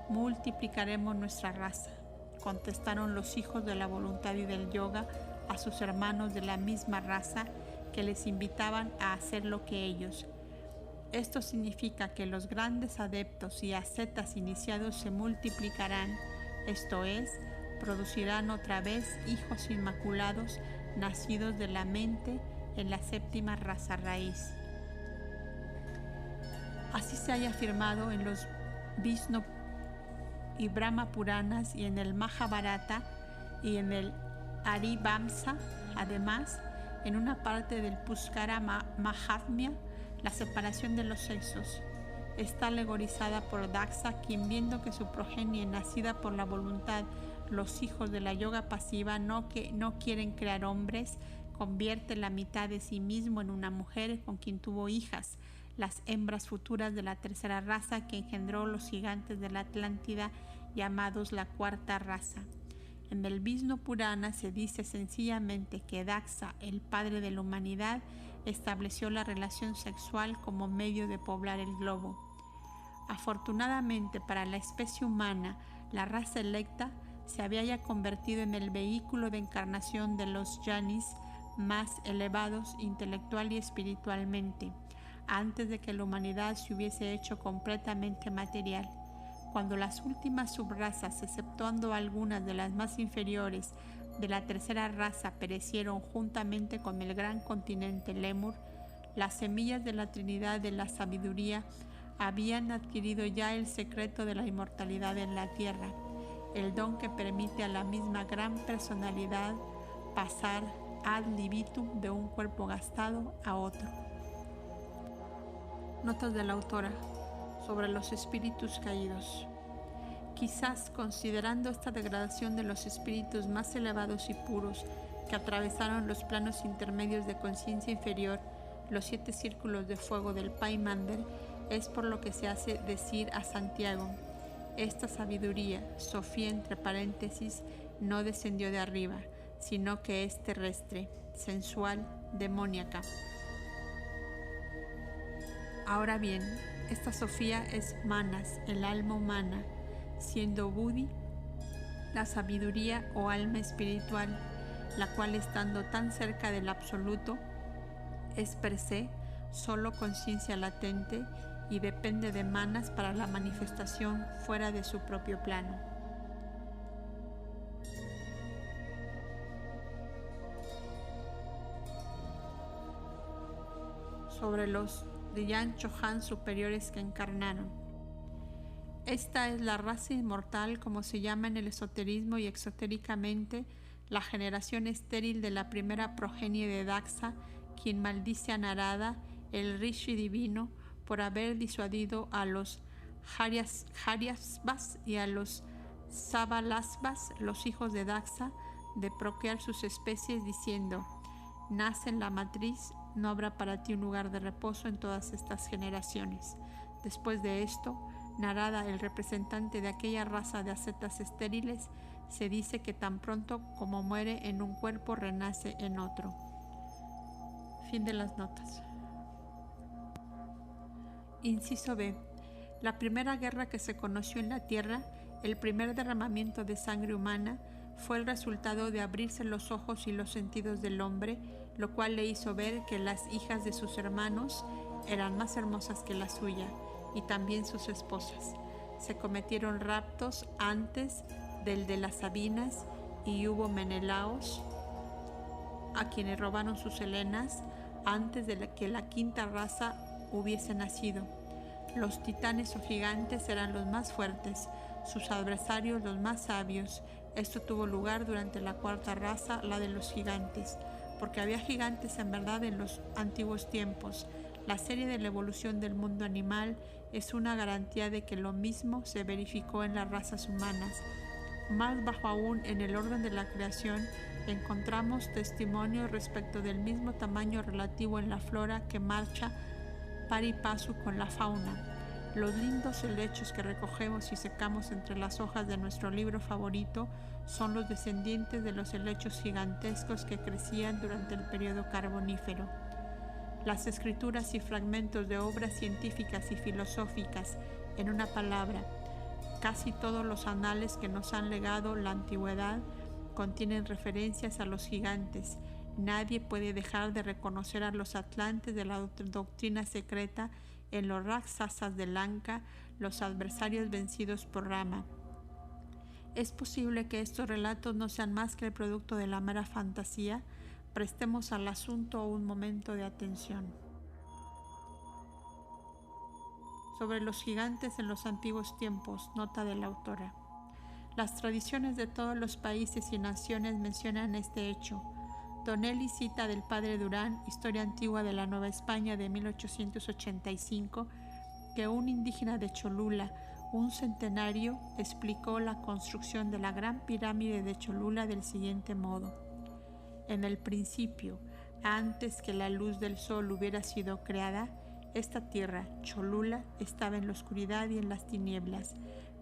multiplicaremos nuestra raza, contestaron los hijos de la voluntad y del yoga a sus hermanos de la misma raza que les invitaban a hacer lo que ellos. Esto significa que los grandes adeptos y ascetas iniciados se multiplicarán, esto es, producirán otra vez hijos inmaculados nacidos de la mente en la séptima raza raíz. Así se haya afirmado en los Vishnu y Brahma Puranas y en el Mahabharata y en el Harivamsa. Además, en una parte del Pushkara Mahatmya, la separación de los sexos está alegorizada por Daksa, quien viendo que su progenie nacida por la voluntad, los hijos de la yoga pasiva no quieren crear hombres, convierte la mitad de sí mismo en una mujer con quien tuvo hijas, las hembras futuras de la tercera raza que engendró los gigantes de la Atlántida, llamados la cuarta raza. En el Vishnu Purana se dice sencillamente que Daksa, el padre de la humanidad, estableció la relación sexual como medio de poblar el globo. Afortunadamente para la especie humana, la raza electa se había ya convertido en el vehículo de encarnación de los yanis más elevados intelectual y espiritualmente, antes de que la humanidad se hubiese hecho completamente material. Cuando las últimas subrazas, exceptuando algunas de las más inferiores de la tercera raza, perecieron juntamente con el gran continente Lemur, las semillas de la Trinidad de la sabiduría habían adquirido ya el secreto de la inmortalidad en la tierra, el don que permite a la misma gran personalidad pasar ad libitum de un cuerpo gastado a otro. Notas de la autora sobre los espíritus caídos. Quizás, considerando esta degradación de los espíritus más elevados y puros que atravesaron los planos intermedios de conciencia inferior, los 7 círculos de fuego del Paimandar, es por lo que se hace decir a Santiago: esta sabiduría, Sofía entre paréntesis, no descendió de arriba, sino que es terrestre, sensual, demoníaca. Ahora bien, esta Sofía es Manas, el alma humana, siendo Buddhi la sabiduría o alma espiritual, la cual, estando tan cerca del absoluto, es per se solo conciencia latente y depende de Manas para la manifestación fuera de su propio plano. Sobre los Dhyan Chohan superiores que encarnaron. Esta es la raza inmortal, como se llama en el esoterismo y exotéricamente, la generación estéril de la primera progenie de Daxa, quien maldice a Narada, el Rishi divino, por haber disuadido a los Haryasvas y a los Savalasvas, los hijos de Daxa, de procrear sus especies, diciendo: nace en la matriz, no habrá para ti un lugar de reposo en todas estas generaciones. Después de esto, Narada, el representante de aquella raza de ascetas estériles, se dice que tan pronto como muere en un cuerpo, renace en otro. Fin de las notas. Inciso B. La primera guerra que se conoció en la Tierra, el primer derramamiento de sangre humana, fue el resultado de abrirse los ojos y los sentidos del hombre, lo cual le hizo ver que las hijas de sus hermanos eran más hermosas que la suya, y también sus esposas. Se cometieron raptos antes del de las Sabinas, y hubo Menelaos, a quienes robaron sus helenas antes de que la quinta raza hubiese nacido. Los titanes o gigantes eran los más fuertes, sus adversarios los más sabios. Esto tuvo lugar durante la cuarta raza, la de los gigantes, porque había gigantes en verdad en los antiguos tiempos. La serie de la evolución del mundo animal es una garantía de que lo mismo se verificó en las razas humanas. Más bajo aún, en el orden de la creación, encontramos testimonios respecto del mismo tamaño relativo en la flora que marcha par y paso con la fauna. Los lindos helechos que recogemos y secamos entre las hojas de nuestro libro favorito son los descendientes de los helechos gigantescos que crecían durante el periodo carbonífero. Las escrituras y fragmentos de obras científicas y filosóficas, en una palabra, casi todos los anales que nos han legado la antigüedad, contienen referencias a los gigantes. Nadie puede dejar de reconocer a los atlantes de la doctrina secreta en los Raksasas de Lanka, los adversarios vencidos por Rama. ¿Es posible que estos relatos no sean más que el producto de la mera fantasía? Prestemos al asunto un momento de atención. Sobre los gigantes en los antiguos tiempos, nota de la autora. Las tradiciones de todos los países y naciones mencionan este hecho. Donnelly cita del padre Durán, Historia Antigua de la Nueva España de 1885, que un indígena de Cholula, un centenario, explicó la construcción de la gran pirámide de Cholula del siguiente modo: en el principio, antes que la luz del sol hubiera sido creada, esta tierra, Cholula, estaba en la oscuridad y en las tinieblas,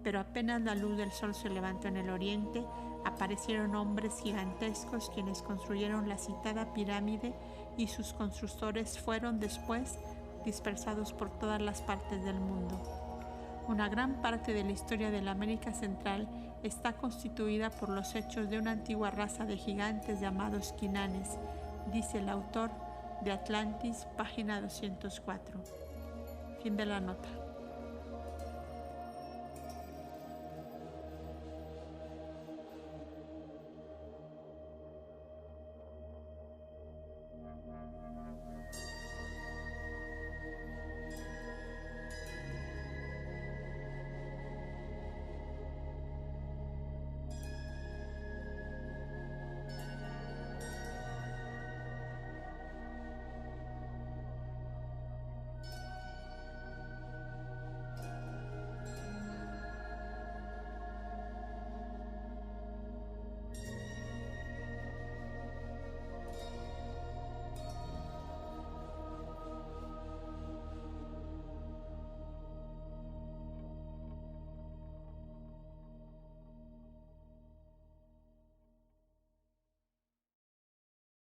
pero apenas la luz del sol se levantó en el oriente, aparecieron hombres gigantescos quienes construyeron la citada pirámide, y sus constructores fueron después dispersados por todas las partes del mundo. Una gran parte de la historia de la América Central está constituida por los hechos de una antigua raza de gigantes llamados quinanes, dice el autor de Atlantis, página 204. Fin de la nota.